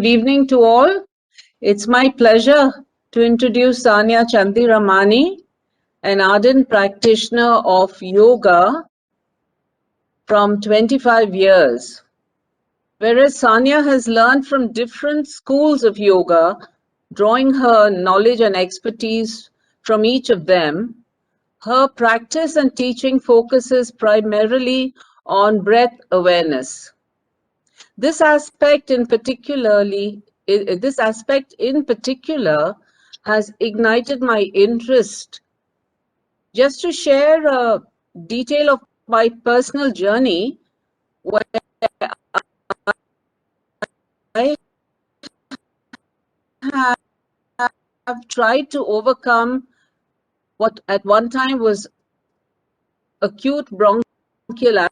Good evening to all. It's my pleasure to introduce Sania Chandiramani, an ardent practitioner of yoga from 25 years. Whereas Sania has learned from different schools of yoga, drawing her knowledge and expertise from each of them, her practice and teaching focuses primarily on breath awareness. This aspect in particular has ignited my interest. Just to share a detail of my personal journey, where I have tried to overcome what at one time was acute bronchial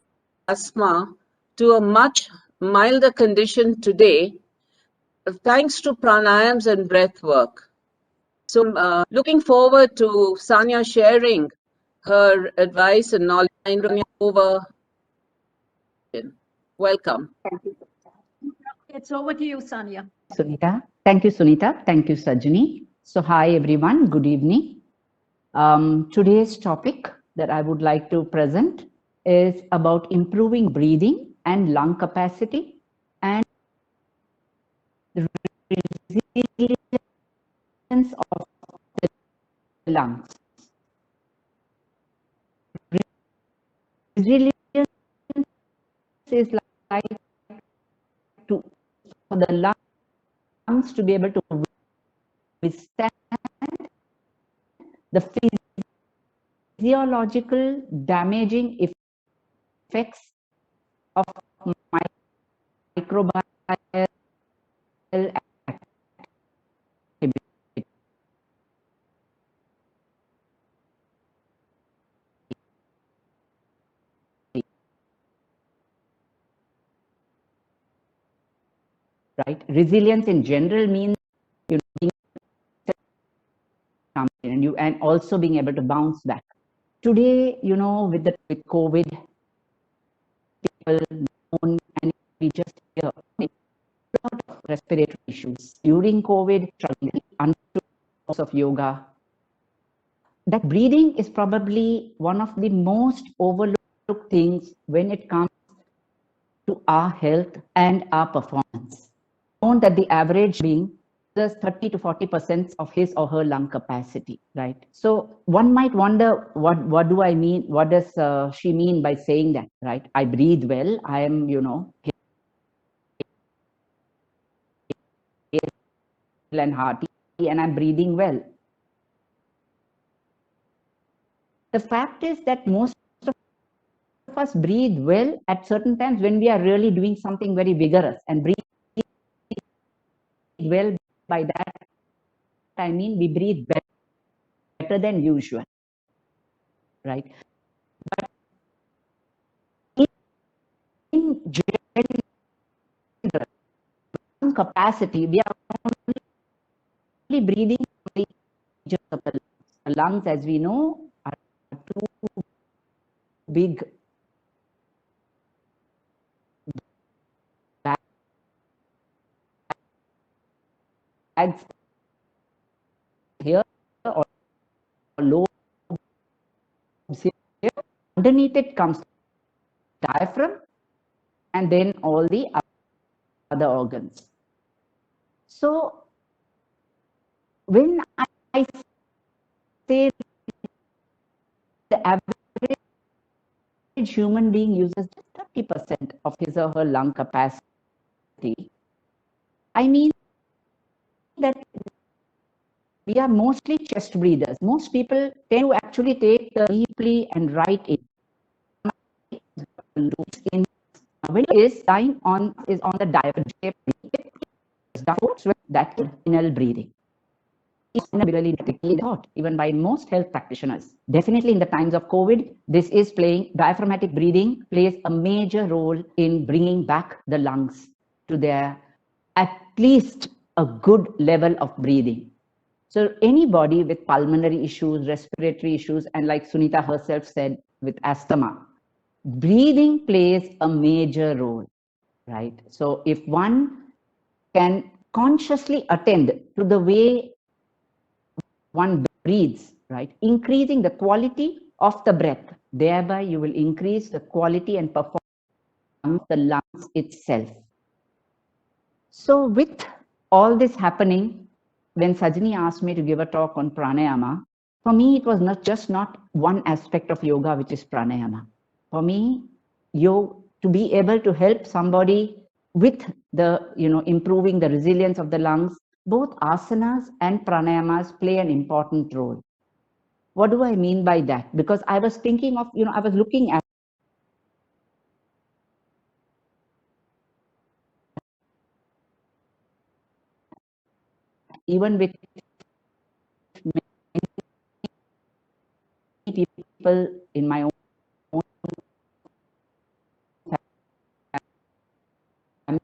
asthma to a much milder condition today, thanks to pranayams and breath work. So I'm looking forward to Sania sharing her advice and knowledge and bringing over. Welcome. Thank you. It's over to you, Sania. Sunita. Thank you, Sunita. Thank you, Sajani. So hi, everyone. Good evening. Today's topic that I would like to present is about improving breathing and lung capacity and the resilience of the lungs. Resilience is like for the lungs to be able to withstand the physiological damaging effects of microbial activity. Right? Resilience in general means and also being able to bounce back. Today, with COVID, people known and we just hear a lot of respiratory issues during COVID, of yoga. That breathing is probably one of the most overlooked things when it comes to our health and our performance. Known that the average being 30 to 40% of his or her lung capacity, right? So one might wonder, what do I mean? What does she mean by saying that, right? I breathe well. I am, and hearty, and I'm breathing well. The fact is that most of us breathe well at certain times when we are really doing something very vigorous, and breathe well. By that, I mean we breathe better than usual, right? But in general capacity, we are only breathing the lungs, as we know, are too big bags here or low here. Underneath it comes diaphragm and then all the other organs. So when I say the average human being uses just 30% of his or her lung capacity, I mean that we are mostly chest breathers. Most people tend to actually take deeply and write it. When it is lying on the diaphragm, that inhale breathing is thought even by most health practitioners. Definitely in the times of COVID, this is diaphragmatic breathing plays a major role in bringing back the lungs to their at least a good level of breathing. So anybody with pulmonary issues, respiratory issues, and like Sunita herself said, with asthma, breathing plays a major role, right? So if one can consciously attend to the way one breathes, right? Increasing the quality of the breath. Thereby, you will increase the quality and performance of the lungs itself. So with all this happening, when Sajani asked me to give a talk on pranayama, for me, it was not one aspect of yoga, which is pranayama. For me, to be able to help somebody with the, improving the resilience of the lungs, both asanas and pranayamas play an important role. What do I mean by that? Because I was thinking of, I was looking at even with many people in my own family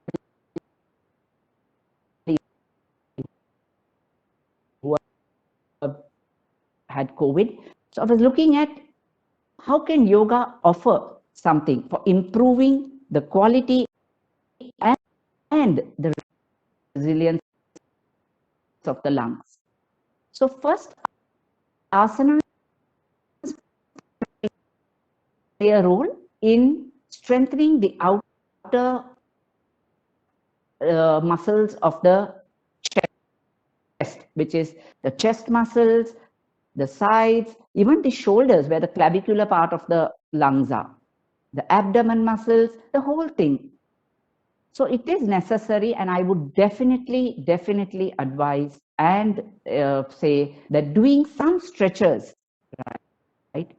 who have had COVID. So I was looking at how can yoga offer something for improving the quality and the resilience of the lungs. So first, asanas play a role in strengthening the outer muscles of the chest, which is the chest muscles, the sides, even the shoulders where the clavicular part of the lungs are, the abdomen muscles, the whole thing. So it is necessary, and I would definitely advise and say that doing some stretches, right?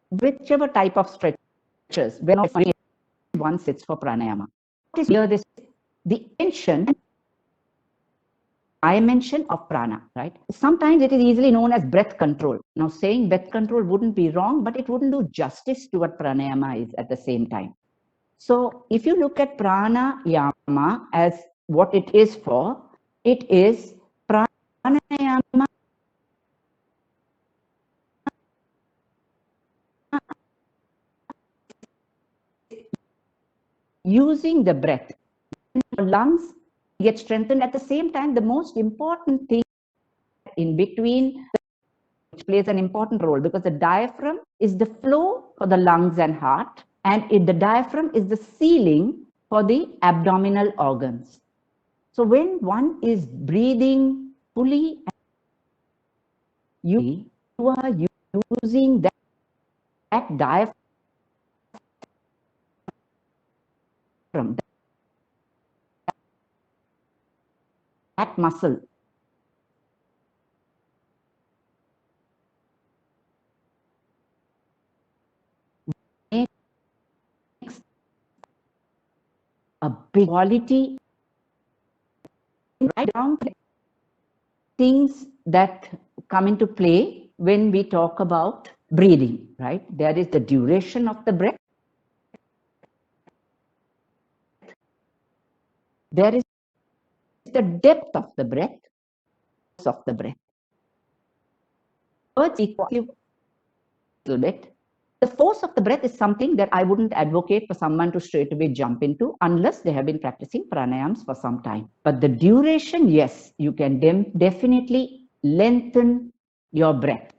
Whichever type of stretches, when one sits for pranayama. What is here this? The dimension of prana, right? Sometimes it is easily known as breath control. Now, saying breath control wouldn't be wrong, but it wouldn't do justice to what pranayama is at the same time. So if you look at pranayama as what it is for, it is pranayama using the breath. Your lungs get strengthened. At the same time, the most important thing in between, which plays an important role, because the diaphragm is the flow for the lungs and heart, and the diaphragm is the sealing for the abdominal organs. So when one is breathing fully, you are using that diaphragm, that muscle. Makes a big quality, right down things that come into play when we talk about breathing, right? There is the duration of the breath. There is the depth of the breath, Words equal a little bit. The force of the breath is something that I wouldn't advocate for someone to straight away jump into unless they have been practicing pranayams for some time. But the duration, yes, you can definitely lengthen your breath.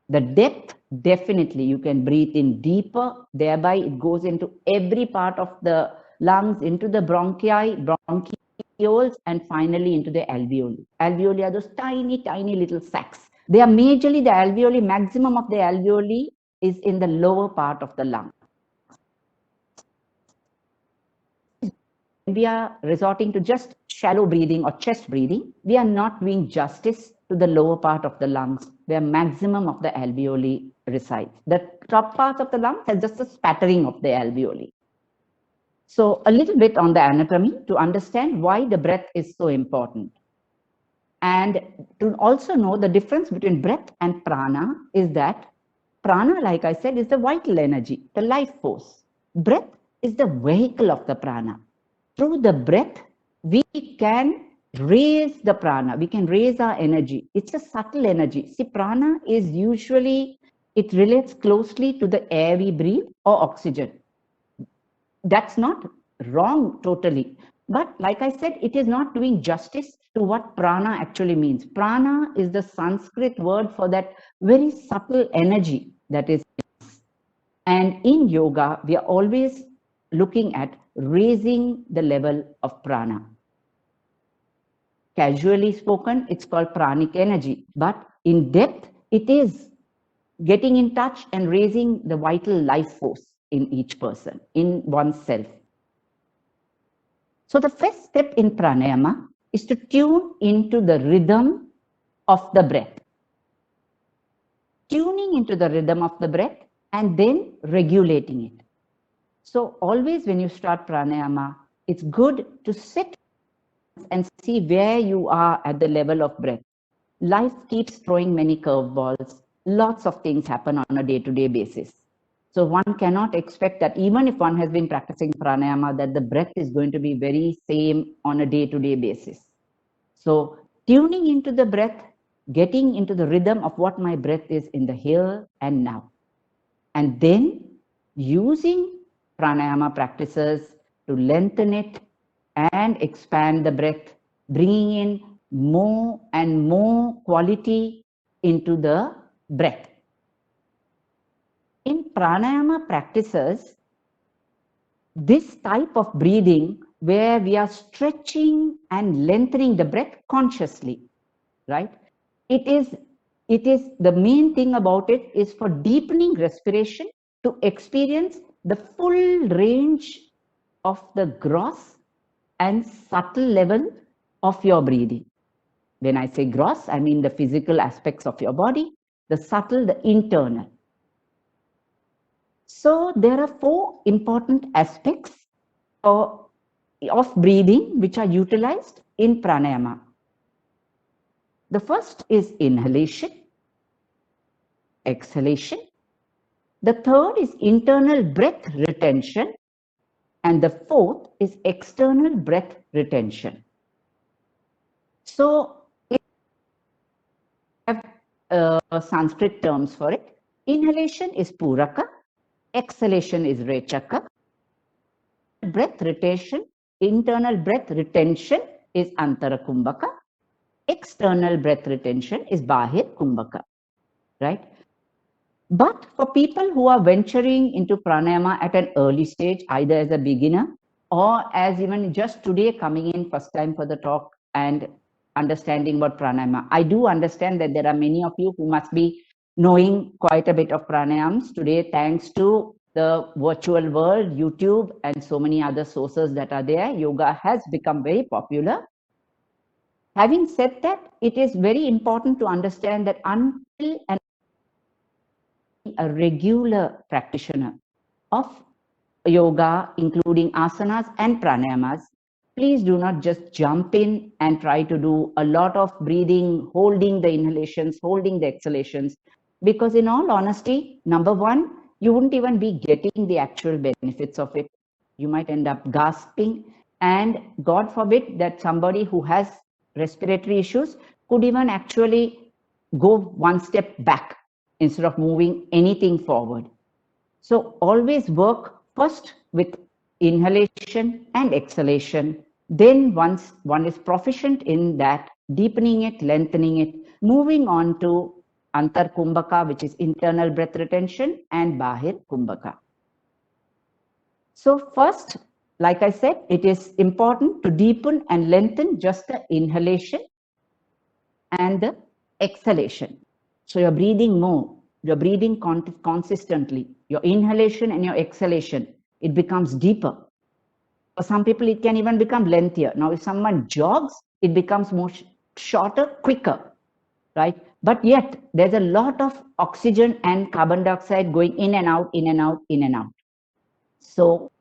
The depth, definitely, you can breathe in deeper, thereby it goes into every part of the lungs, into the bronchi, bronchioles, and finally into the alveoli. Alveoli are those tiny little sacs. They are majorly the alveoli, maximum of the alveoli is in the lower part of the lung. We are resorting to just shallow breathing or chest breathing. We are not doing justice to the lower part of the lungs, where maximum of the alveoli resides. The top part of the lungs has just a spattering of the alveoli. So a little bit on the anatomy to understand why the breath is so important. And to also know the difference between breath and prana is that prana, like I said, is the vital energy, the life force. Breath is the vehicle of the prana. Through the breath, we can raise the prana, we can raise our energy. It's a subtle energy. See, prana is usually, it relates closely to the air we breathe or oxygen. That's not wrong totally. But like I said, it is not doing justice to what prana actually means. Prana is the Sanskrit word for that very subtle energy that is. And in yoga, we are always looking at raising the level of prana. Casually spoken, it's called pranic energy, but in depth, it is getting in touch and raising the vital life force in each person, in oneself. So the first step in pranayama is to tune into the rhythm of the breath. Tuning into the rhythm of the breath and then regulating it. So always when you start pranayama, it's good to sit and see where you are at the level of breath. Life keeps throwing many curveballs. Lots of things happen on a day-to-day basis. So one cannot expect that even if one has been practicing pranayama, that the breath is going to be very same on a day-to-day basis. So tuning into the breath, getting into the rhythm of what my breath is in the here and now. And then using pranayama practices to lengthen it and expand the breath, bringing in more and more quality into the breath. In pranayama practices, this type of breathing where we are stretching and lengthening the breath consciously, right? It is the main thing about it is for deepening respiration to experience the full range of the gross and subtle level of your breathing. When I say gross, I mean the physical aspects of your body, the subtle, the internal. So there are 4 important aspects of breathing which are utilized in pranayama. The first is inhalation, exhalation. The third is internal breath retention. And the fourth is external breath retention. So we have Sanskrit terms for it. Inhalation is puraka, exhalation is rechaka. Breath retention, internal breath retention is antara kumbhaka. External breath retention is bahir kumbhaka, right? But for people who are venturing into pranayama at an early stage, either as a beginner or as even just today coming in first time for the talk and understanding about pranayama, I do understand that there are many of you who must be knowing quite a bit of pranayams today, thanks to the virtual world, YouTube, and so many other sources that are there. Yoga has become very popular. Having said that, it is very important to understand that until and a regular practitioner of yoga, including asanas and pranayamas, please do not just jump in and try to do a lot of breathing, holding the inhalations, holding the exhalations, because in all honesty, number one, you wouldn't even be getting the actual benefits of it. You might end up gasping, and God forbid that somebody who has respiratory issues could even actually go one step back instead of moving anything forward. So always work first with inhalation and exhalation. Then once one is proficient in that, deepening it, lengthening it, moving on to antar kumbhaka, which is internal breath retention, and bahir kumbhaka. So first, like I said, it is important to deepen and lengthen just the inhalation and the exhalation. So you're breathing more, you're breathing consistently. Your inhalation and your exhalation, it becomes deeper. For some people, it can even become lengthier. Now, if someone jogs, it becomes more shorter, quicker, right? But yet, there's a lot of oxygen and carbon dioxide going in and out, in and out, in and out. So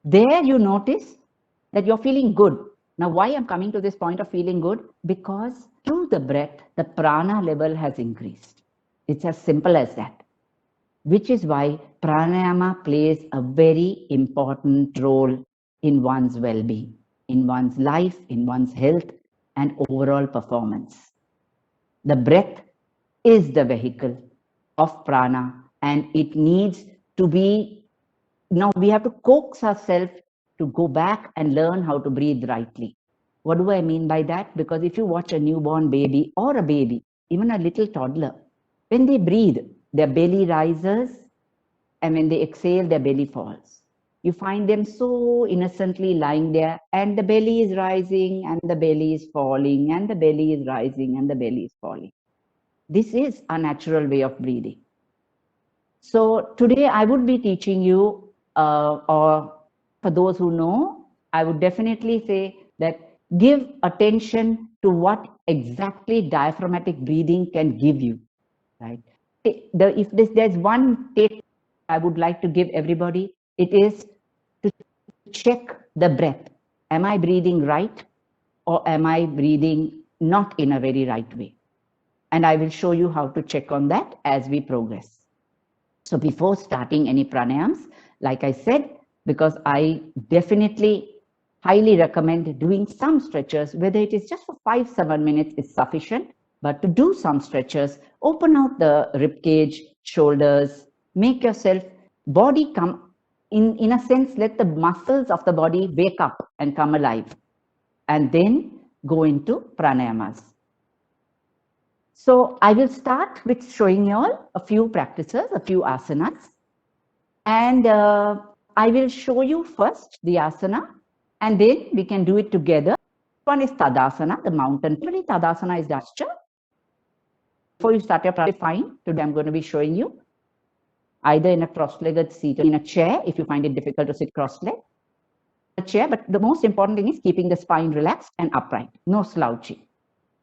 there you notice that you're feeling good. Now, why I'm coming to this point of feeling good? Because through the breath, the prana level has increased. It's as simple as that. Which is why pranayama plays a very important role in one's well-being, in one's life, in one's health, and overall performance. The breath is the vehicle of prana, and it needs to be, now we have to coax ourselves to go back and learn how to breathe rightly. What do I mean by that? Because if you watch a newborn baby or a baby, even a little toddler, when they breathe, their belly rises, and when they exhale, their belly falls. You find them so innocently lying there, and the belly is rising, and the belly is falling, and the belly is rising, and the belly is falling. This is a natural way of breathing. So today I would be teaching you, or for those who know, I would definitely say that give attention to what exactly diaphragmatic breathing can give you, right? If there's one tip I would like to give everybody, it is to check the breath. Am I breathing right, or am I breathing not in a very right way? And I will show you how to check on that as we progress. So before starting any pranayams, like I said, because I definitely highly recommend doing some stretches, whether it is just for 5-7 minutes is sufficient, but to do some stretches, open out the rib cage, shoulders, make yourself body come in a sense, let the muscles of the body wake up and come alive, and then go into pranayamas. So I will start with showing you all a few practices, a few asanas. And I will show you first the asana, and then we can do it together. One is Tadasana, the mountain. Really, Tadasana is posture. Before you start your practice, fine. Today I'm going to be showing you either in a cross-legged seat or in a chair, if you find it difficult to sit cross-legged. A chair, but the most important thing is keeping the spine relaxed and upright, no slouching.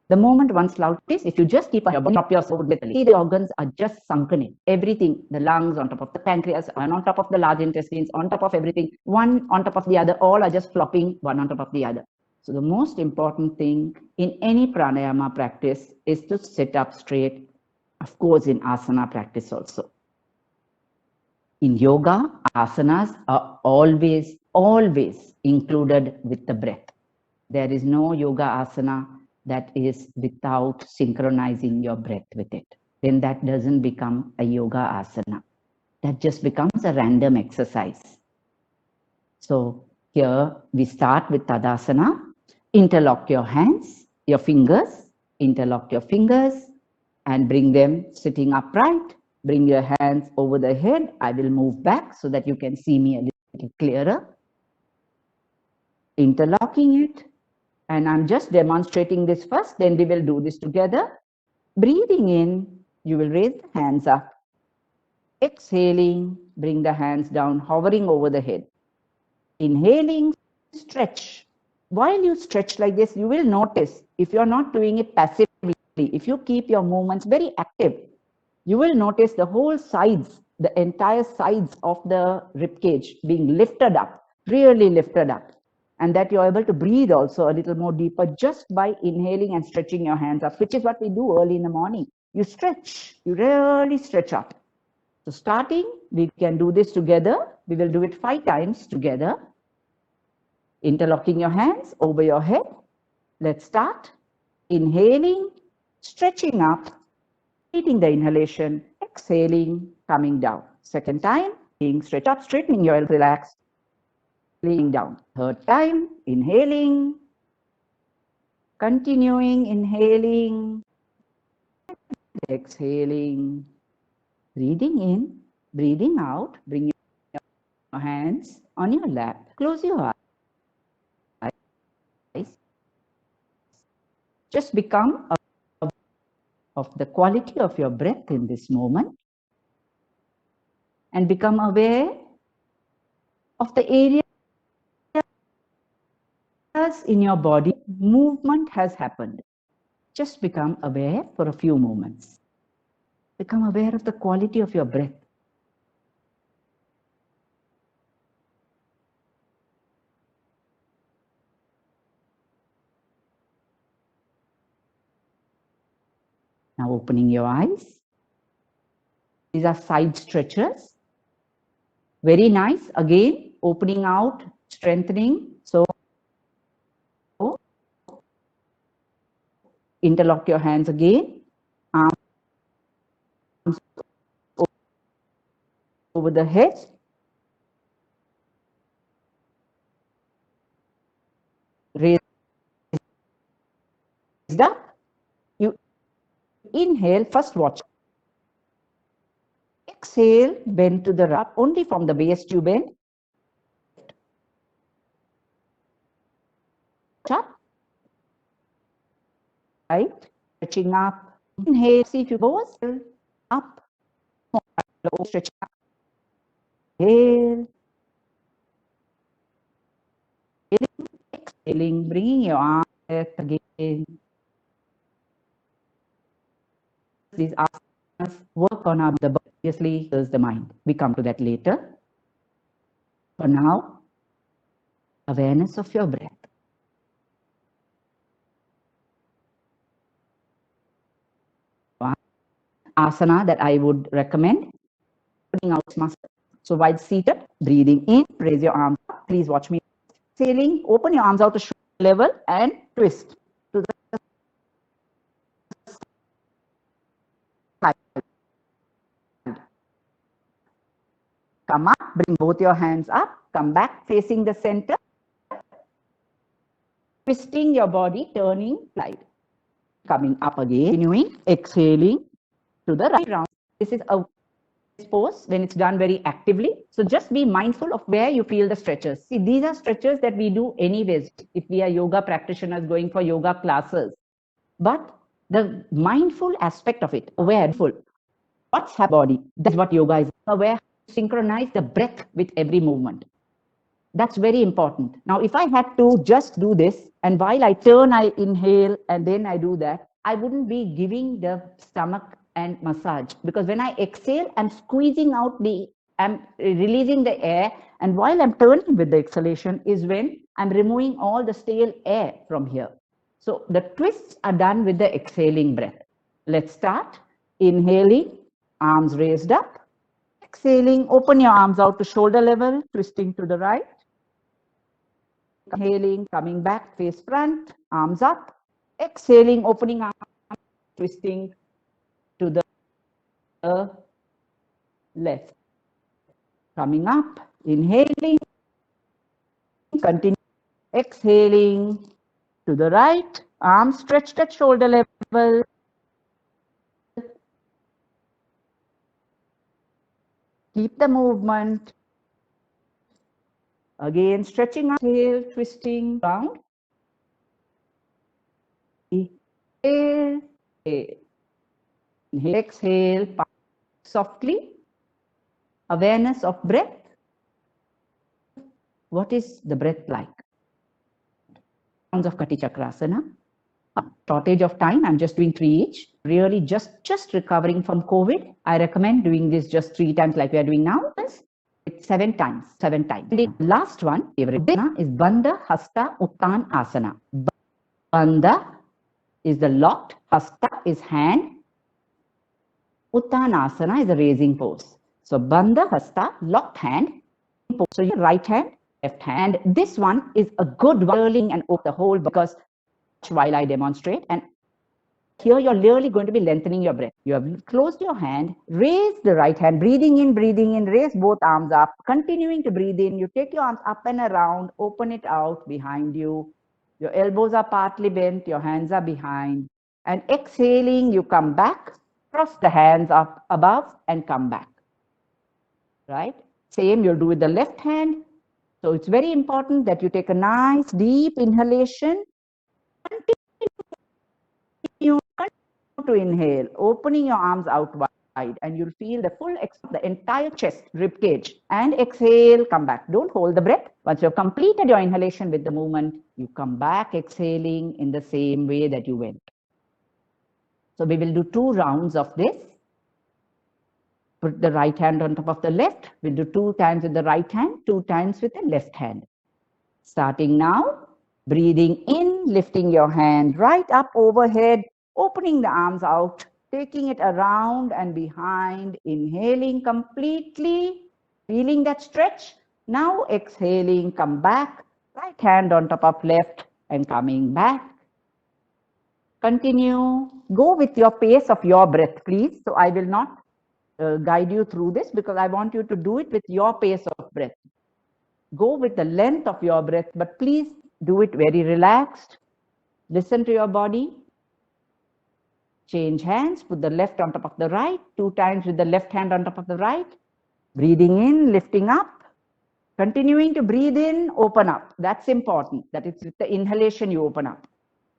The moment one slouches, if you just keep on your body, drop yourself literally. See, the organs are just sunken in. Everything, the lungs on top of the pancreas, and on top of the large intestines, on top of everything, one on top of the other, all are just flopping one on top of the other. So the most important thing in any pranayama practice is to sit up straight, of course in asana practice also. In yoga, asanas are always included with the breath. There is no yoga asana that is without synchronizing your breath with it. Then that doesn't become a yoga asana. That just becomes a random exercise. So here we start with Tadasana. Interlock your hands, your fingers, interlock your fingers and bring them sitting upright. Bring your hands over the head. I will move back so that you can see me a little clearer. Interlocking it. And I'm just demonstrating this first, then we will do this together. Breathing in, you will raise the hands up. Exhaling, bring the hands down, hovering over the head. Inhaling, stretch. While you stretch like this, you will notice, if you're not doing it passively, if you keep your movements very active, you will notice the whole sides, the entire sides of the rib cage being lifted up, really lifted up. And that you're able to breathe also a little more deeper just by inhaling and stretching your hands up, which is what we do early in the morning. You stretch, you really stretch up. So starting, we can do this together. We will do it 5 times together. Interlocking your hands over your head. Let's start. Inhaling, stretching up, repeating the inhalation, exhaling, coming down. Second time, being stretch up, straightening your elbows, relaxed. Laying down. Third time, inhaling, continuing, inhaling, exhaling, breathing in, breathing out, bring your hands on your lap, close your eyes. Just become aware of the quality of your breath in this moment and become aware of the area in your body, movement has happened. Just become aware for a few moments. Become aware of the quality of your breath. Now opening your eyes. These are side stretches. Very nice. Again, opening out, strengthening. So interlock your hands again. Arms over the head. up. You inhale, first watch. Exhale, bend to the right, only from the waist you bend. Up. Right, stretching up. Inhale, see if you go up. Stretch up. Inhale. Exhaling, bringing your arm again. These asanas work on the body, obviously, there's the mind. We come to that later. For now, awareness of your breath. One asana that I would recommend, putting out muscle. So while seated, breathing in, raise your arms up. Please watch me. Exhaling, open your arms out to shoulder level and twist to the side. Come up, bring both your hands up, come back facing the center. Twisting your body, turning side. Coming up again, continuing, exhaling to the right round. This is a pose when it's done very actively. So just be mindful of where you feel the stretches. See, these are stretches that we do anyways if we are yoga practitioners going for yoga classes. But the mindful aspect of it, awareful, what's happening body, that's what yoga is. Aware, synchronize the breath with every movement. That's very important. Now, if I had to just do this, and while I turn, I inhale, and then I do that, I wouldn't be giving the stomach and massage, because when I exhale, I'm squeezing out I'm releasing the air, and while I'm turning with the exhalation is when I'm removing all the stale air from here. So the twists are done with the exhaling breath. Let's start. Inhaling, arms raised up. Exhaling, open your arms out to shoulder level, twisting to the right. Inhaling, coming back, face front, arms up. Exhaling, opening arms, twisting to the left. Coming up, inhaling, continue, exhaling to the right, arms stretched at shoulder level. Keep the movement. Again, stretching up, exhale, twisting round. Inhale, exhale, softly. Awareness of breath. What is the breath like? Rounds of Kati Chakrasana. Shortage of time, I'm just doing 3 each. Really just recovering from COVID. I recommend doing this just 3 times like we are doing now. It's 7 times. The last one, favorite is Bandha Hasta Uttan Asana. Bandha is the locked, Hasta is hand, Uttanasana is a raising pose. So Bandha Hasta, locked hand, so your right hand, left hand. This one is a good whirling and open the whole, because while I demonstrate, and here you're really going to be lengthening your breath. You have closed your hand, raise the right hand, breathing in, raise both arms up, continuing to breathe in. You take your arms up and around, open it out behind you. Your elbows are partly bent, your hands are behind. And exhaling, you come back, cross the hands up above and come back. Right? Same you'll do with the left hand. So it's very important that you take a nice deep inhalation. Continue to inhale, opening your arms out wide, and you'll feel the full the entire chest, rib cage. And exhale, come back. Don't hold the breath. Once you've completed your inhalation with the movement, you come back exhaling in the same way that you went. So we will do 2 rounds of this. Put the right hand on top of the left. We'll do 2 times with the right hand, 2 times with the left hand. Starting now, breathing in, lifting your hand right up overhead, opening the arms out, taking it around and behind, inhaling completely, feeling that stretch. Now exhaling, come back, right hand on top of left and coming back. Continue. Go with your pace of your breath, please. So I will not guide you through this, because I want you to do it with your pace of breath. Go with the length of your breath, but please do it very relaxed. Listen to your body. Change hands, put the left on top of the right, 2 times with the left hand on top of the right. Breathing in, lifting up. Continuing to breathe in, open up. That's important. That is with the inhalation you open up.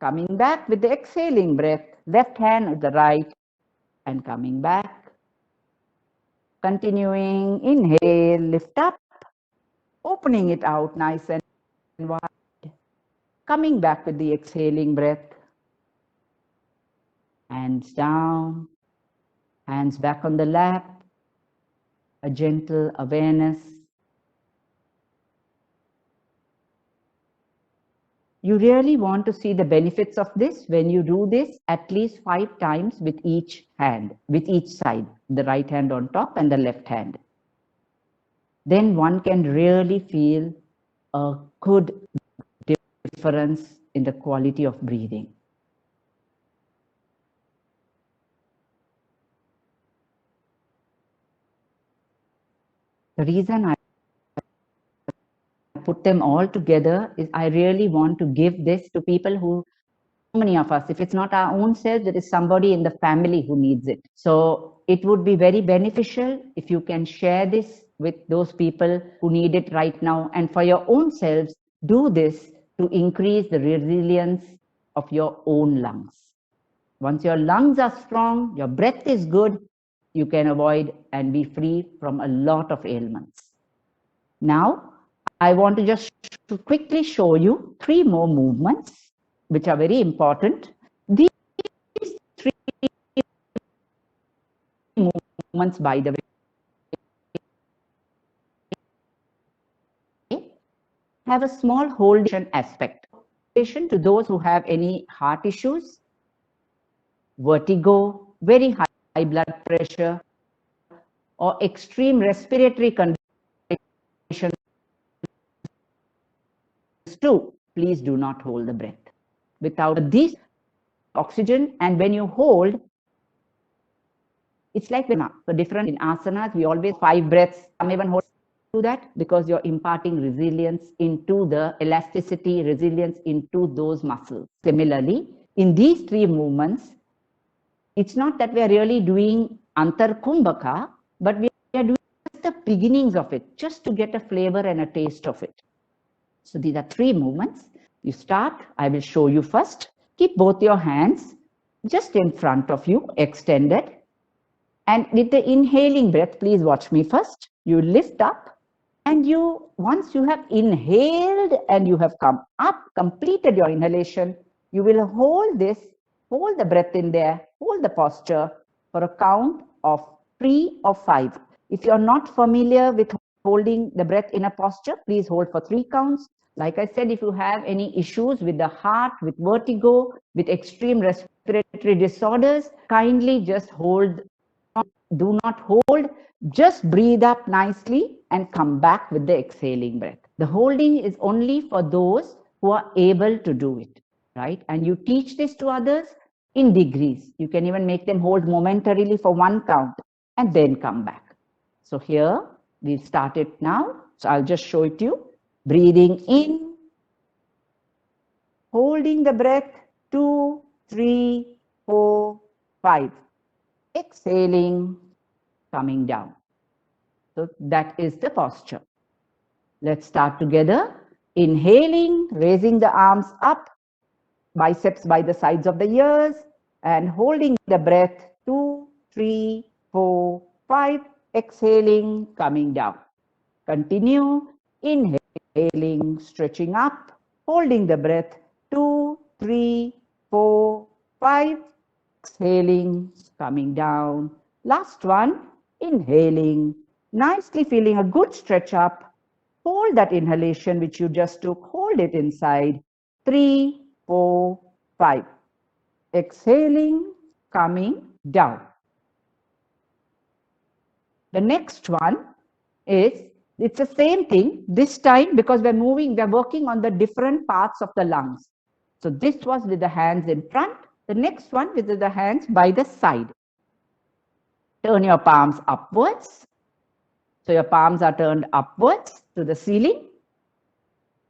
Coming back with the exhaling breath, left hand with the right, and coming back. Continuing, inhale, lift up, opening it out nice and wide. Coming back with the exhaling breath. Hands down, hands back on the lap, a gentle awareness. You really want to see the benefits of this when you do this at least 5 times with each hand, with each side, the right hand on top and the left hand. Then one can really feel a good difference in the quality of breathing. The reason I put them all together is I really want to give this to people who, so many of us, if it's not our own self, there is somebody in the family who needs it. So it would be very beneficial if you can share this with those people who need it right now. And for your own selves, do this to increase the resilience of your own lungs. Once your lungs are strong, your breath is good, you can avoid and be free from a lot of ailments. Now, I want to just quickly show you 3 more movements, which are very important. These 3 movements, by the way, have a small holding aspect. To those who have any heart issues, vertigo, very high blood pressure, or extreme respiratory conditions too, please do not hold the breath. Without this oxygen, and when you hold, it's like so different in asanas, we always 5 breaths, some even hold do that because you're imparting resilience into the elasticity, resilience into those muscles. Similarly, in these 3 movements, it's not that we are really doing Antar Kumbhaka, but we are doing the beginnings of it, just to get a flavor and a taste of it. So these are 3 movements. You start, I will show you first. Keep both your hands just in front of you, extended. And with the inhaling breath, please watch me first. You lift up, and once you have inhaled and you have come up, completed your inhalation, you will hold the breath in there, hold the posture for a count of 3 or 5. If you're not familiar with holding the breath in a posture, please hold for 3 counts. Like I said, if you have any issues with the heart, with vertigo, with extreme respiratory disorders, kindly just hold. Do not hold, just breathe up nicely and come back with the exhaling breath. The holding is only for those who are able to do it, right? And you teach this to others in degrees. You can even make them hold momentarily for 1 count and then come back. So here, we've started now. So I'll just show it to you. Breathing in, holding the breath, 2, 3, 4, 5. Exhaling, coming down. So that is the posture. Let's start together. Inhaling, raising the arms up, biceps by the sides of the ears, and holding the breath, 2, 3, 4, 5. Exhaling, coming down. Continue. Inhaling, stretching up, holding the breath, 2, 3, 4, 5. Exhaling, coming down. Last one, inhaling, nicely feeling a good stretch up. Hold that inhalation which you just took, hold it inside. 3, 4, 5. Exhaling, coming down. The next one is, it's the same thing, this time because we're working on the different parts of the lungs. So this was with the hands in front. The next one with the hands by the side. Turn your palms upwards. So your palms are turned upwards to the ceiling.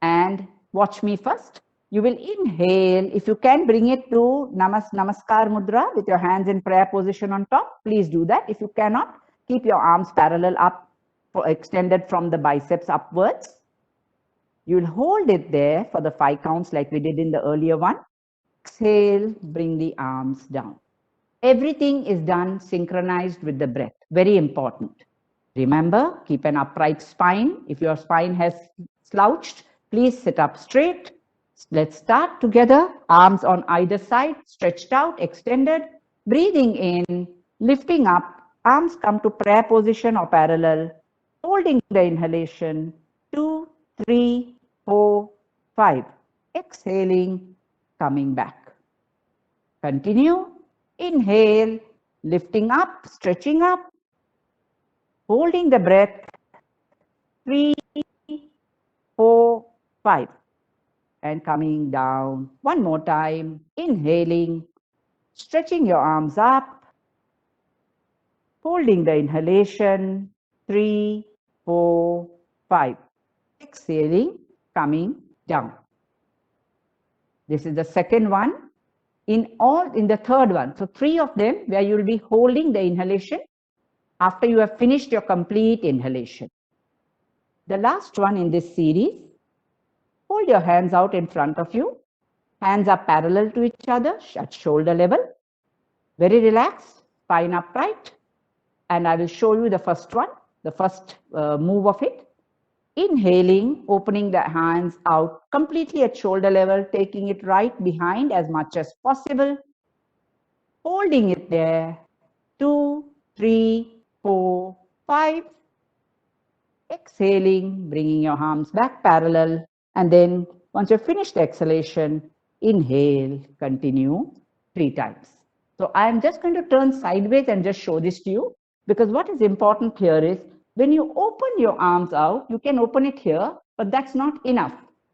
And watch me first. You will inhale. If you can bring it to Namaskar Mudra with your hands in prayer position on top, please do that. If you cannot, keep your arms parallel up, extended from the biceps upwards. You'll hold it there for the 5 counts like we did in the earlier one. Exhale, bring the arms down. Everything is done synchronized with the breath. Very important. Remember, keep an upright spine. If your spine has slouched, please sit up straight. Let's start together. Arms on either side, stretched out, extended. Breathing in, lifting up. Arms come to prayer position or parallel. Holding the inhalation. 2, 3, 4, 5. Exhaling, coming back. Continue. Inhale, lifting up, stretching up. Holding the breath. 3, 4, 5. And coming down. One more time. Inhaling, stretching your arms up. Holding the inhalation. 3, 4, 5. Exhaling, coming down. This is the second one. In the third one, so 3 of them where you will be holding the inhalation after you have finished your complete inhalation. The last one in this series, hold your hands out in front of you. Hands are parallel to each other at shoulder level. Very relaxed, spine upright. And I will show you the first one, the first move of it. Inhaling, opening the hands out completely at shoulder level, taking it right behind as much as possible. Holding it there. 2, 3, 4, 5. Exhaling, bringing your arms back parallel. And then once you finish the exhalation, inhale, continue 3 times. So I am just going to turn sideways and just show this to you, because what is important here is when you open your arms out, you can open it here, but that's not enough.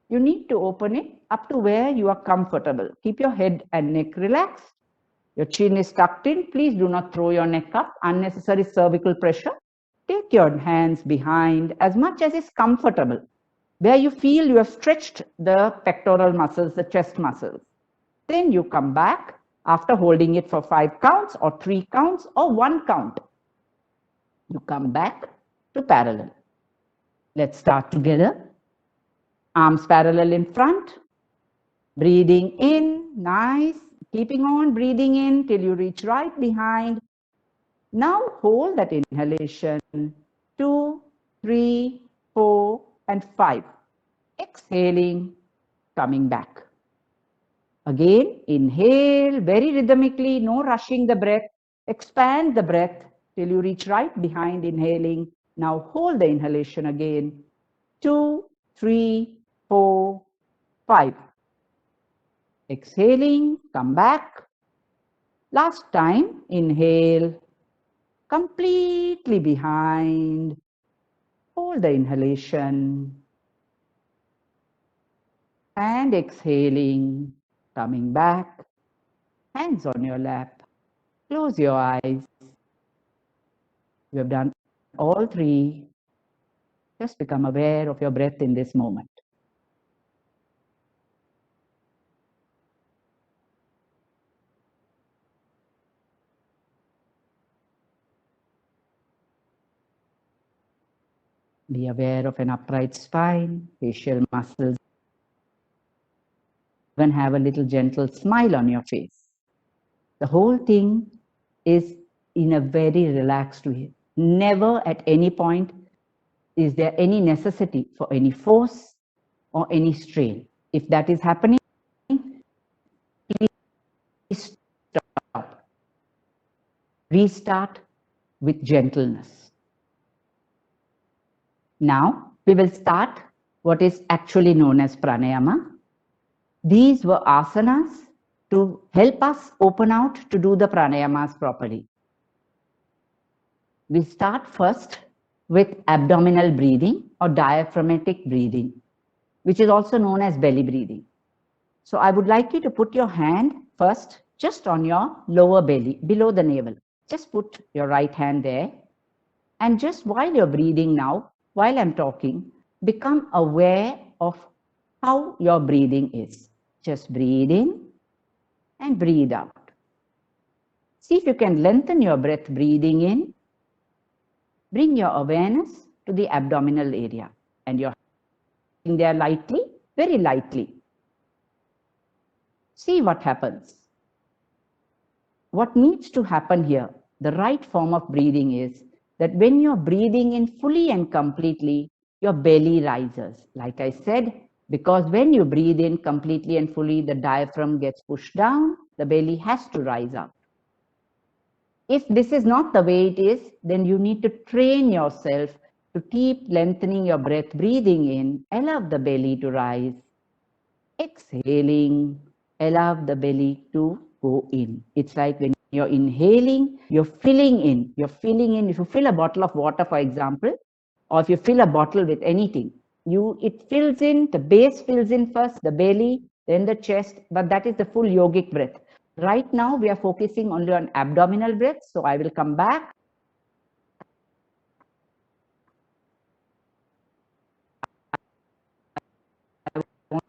You need to open it up to where you are comfortable. Keep your head and neck relaxed. Your chin is tucked in. Please do not throw your neck up. Unnecessary cervical pressure. Take your hands behind as much as is comfortable, where you feel you have stretched the pectoral muscles, the chest muscles. Then you come back after holding it for 5 counts or 3 counts or 1 count. You come back to parallel. Let's start together. Arms parallel in front. Breathing in, nice. Keeping on breathing in till you reach right behind. Now hold that inhalation. 2, 3, 4, and 5. Exhaling, coming back. Again, inhale very rhythmically, no rushing the breath. Expand the breath till you reach right behind, inhaling. Now hold the inhalation again. 2, 3, 4, 5. Exhaling, come back. Last time, inhale, completely behind. Hold the inhalation. And exhaling, coming back. Hands on your lap. Close your eyes. You have done all 3. Just become aware of your breath in this moment. Be aware of an upright spine, facial muscles. Even have a little gentle smile on your face. The whole thing is in a very relaxed way. Never at any point is there any necessity for any force or any strain. If that is happening, please stop. Restart with gentleness. Now, we will start what is actually known as pranayama. These were asanas to help us open out to do the pranayamas properly. We start first with abdominal breathing or diaphragmatic breathing, which is also known as belly breathing. So I would like you to put your hand first just on your lower belly, below the navel. Just put your right hand there. And just while you're breathing now, while I'm talking, become aware of how your breathing is. Just breathe in and breathe out. See if you can lengthen your breath breathing in. Bring your awareness to the abdominal area and you're sitting there lightly, very lightly. See what happens. What needs to happen here, the right form of breathing is that when you're breathing in fully and completely, your belly rises. Like I said, because when you breathe in completely and fully, the diaphragm gets pushed down, the belly has to rise up. If this is not the way it is, then you need to train yourself to keep lengthening your breath, breathing in, allow the belly to rise, exhaling, allow the belly to go in. It's like when you're inhaling, you're filling in. If you fill a bottle of water, for example, or if you fill a bottle with anything, it fills in, the base fills in first, the belly, then the chest, but that is the full yogic breath. Right now, we are focusing only on abdominal breath, so I will come back. I want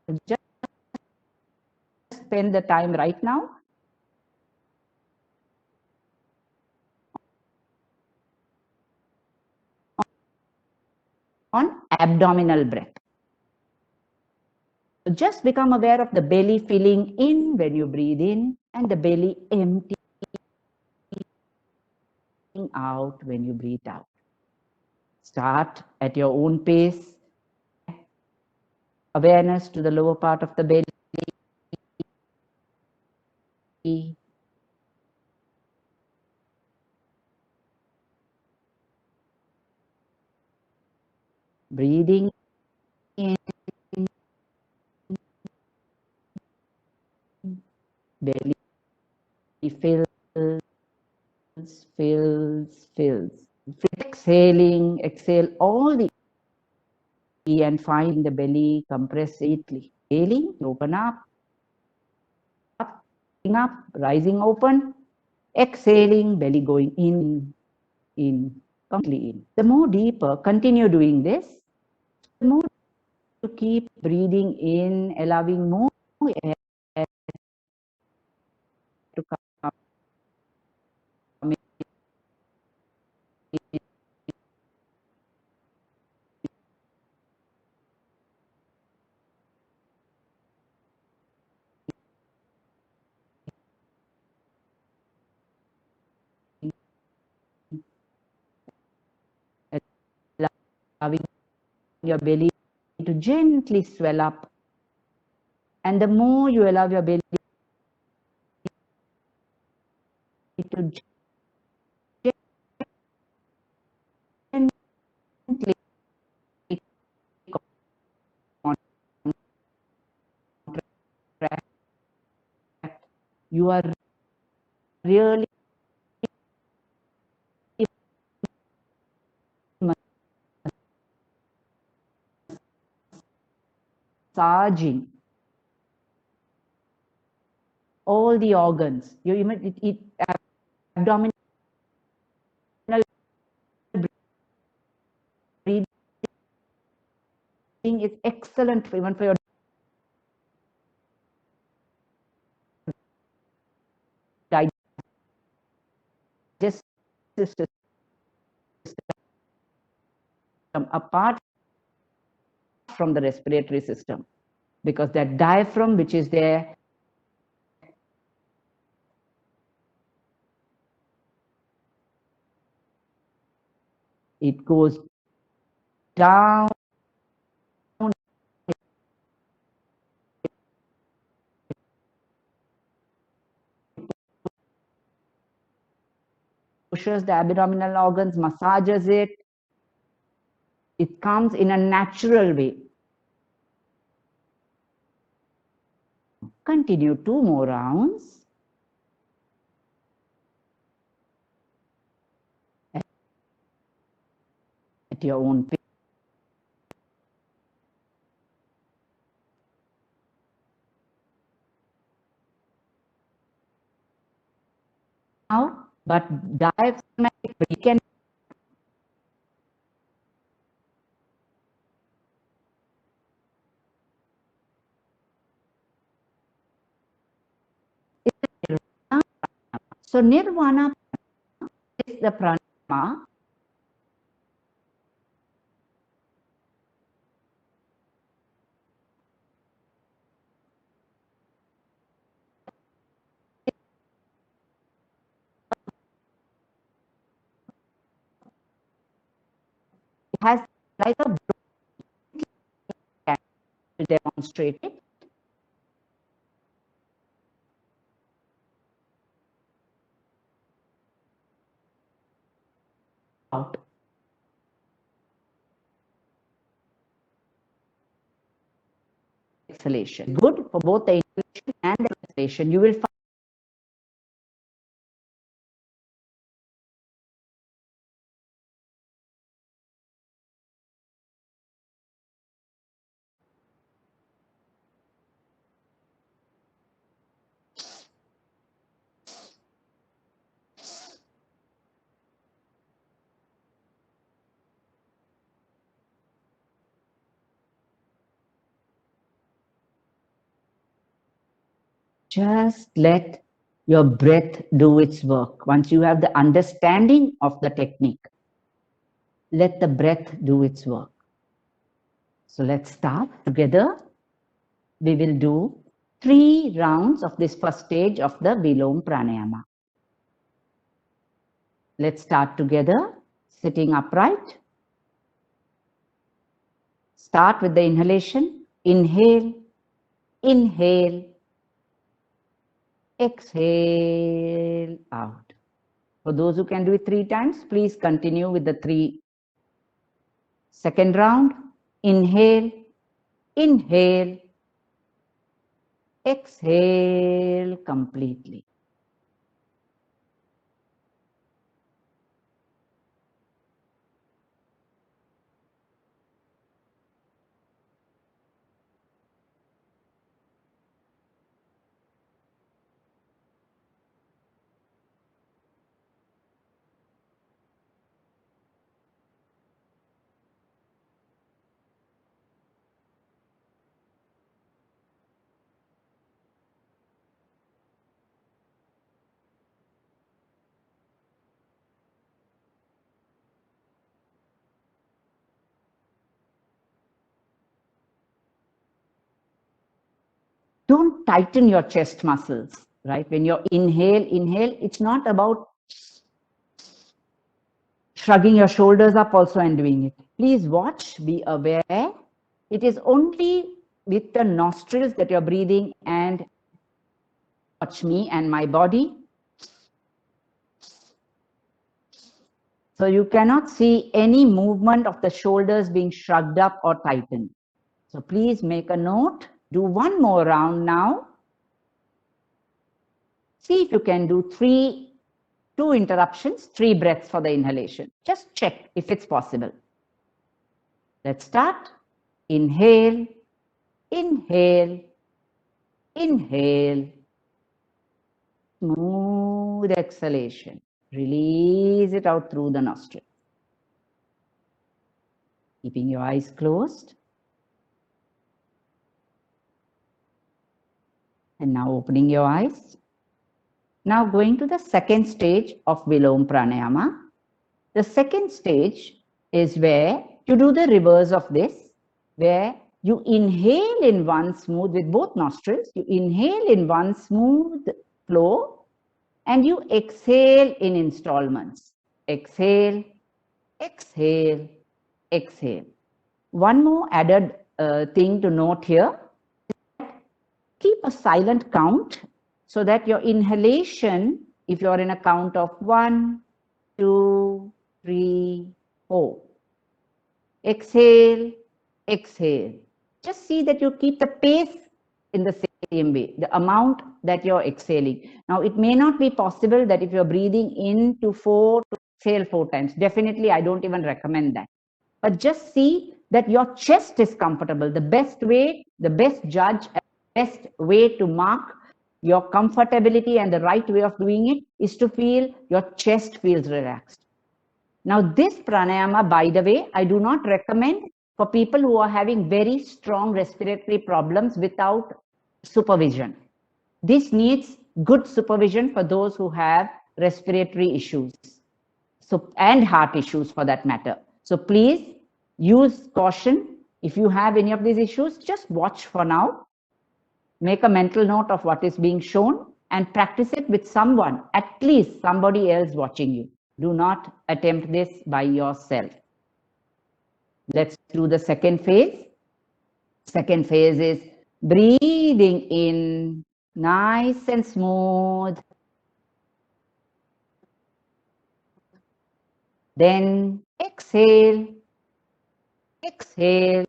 to just spend the time right now on abdominal breath. So just become aware of the belly filling in when you breathe in and the belly emptying out when you breathe out. Start at your own pace. Awareness to the lower part of the belly. Breathing in, belly fills. Exhaling, exhale all the and find the belly compress neatly. Exhaling, open up, rising open. Exhaling, belly going in, completely in. The more deeper, continue doing this. The more to keep breathing in, allowing more air to come in. Allowing your belly to gently swell up. And the more you allow your belly to gently contract, you are really massaging all the organs. Abdominal breathing is excellent even for your digestive system. Apart from the respiratory system, because that diaphragm which is there it goes down, pushes the abdominal organs, massages it. It comes in a natural way. Continue 2 more rounds. At your own pace. Now, but diaphragmatic breathing can So Nirvana is the pranayama has like a to demonstrate it. Out. Exhalation. Good for both the inhalation and the exhalation. You will find just let your breath do its work. Once you have the understanding of the technique, let the breath do its work. So let's start together. We will do 3 rounds of this first stage of the Vilom Pranayama. Let's start together, sitting upright. Start with the inhalation. Inhale, inhale, exhale, out. For those who can do it 3 times, please continue with the 3. Second round, inhale, inhale, exhale completely. Don't tighten your chest muscles, right? When you inhale, it's not about shrugging your shoulders up also and doing it. Please watch, be aware. It is only with the nostrils that you're breathing, and watch me and my body. So you cannot see any movement of the shoulders being shrugged up or tightened. So please make a note. Do 1 more round now. See if you can do 2 interruptions, 3 breaths for the inhalation. Just check if it's possible. Let's start. Inhale, inhale, inhale. Smooth exhalation. Release it out through the nostril. Keeping your eyes closed. And now opening your eyes. Now going to the second stage of Vilom Pranayama. The second stage is where you do the reverse of this, where you inhale in one smooth with both nostrils. You inhale in one smooth flow and you exhale in installments. Exhale, exhale, exhale. One more added thing to note here. Keep a silent count so that your inhalation, if you're in a count of 1, 2, 3, 4. Exhale, exhale. Just see that you keep the pace in the same way, the amount that you're exhaling. Now, it may not be possible that if you're breathing in to 4, to exhale 4 times. Definitely, I don't even recommend that. But just see that your chest is comfortable. The best way, the best judge, best way to mark your comfortability and the right way of doing it is to feel your chest feels relaxed. Now, this pranayama, by the way, I do not recommend for people who are having very strong respiratory problems without supervision. This needs good supervision for those who have respiratory issues. So, and heart issues for that matter. So please use caution. If you have any of these issues, just watch for now. Make a mental note of what is being shown and practice it with someone, at least somebody else watching you. Do not attempt this by yourself. Let's do the second phase. Second phase is breathing in, nice and smooth. Then exhale, exhale,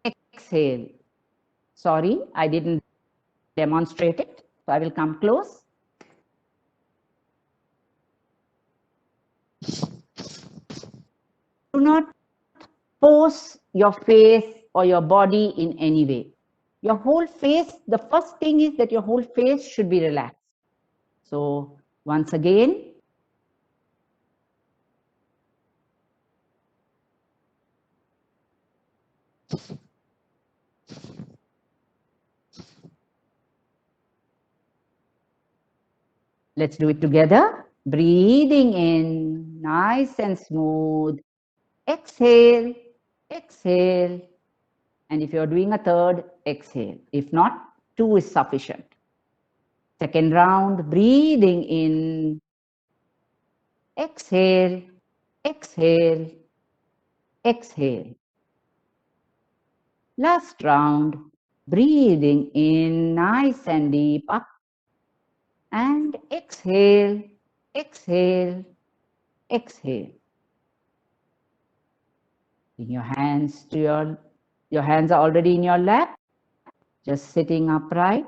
exhale. Sorry, I didn't demonstrate it, so I will come close. Do not pose your face or your body in any way. Your whole face, the first thing is that your whole face should be relaxed. So once again, let's do it together. Breathing in, nice and smooth. Exhale, exhale. And if you're doing a third, exhale. If not, 2 is sufficient. Second round, breathing in, exhale, exhale, exhale. Last round, breathing in, nice and deep, up, and exhale, exhale, exhale. Bring your hands to your hands are already in your lap, just sitting upright,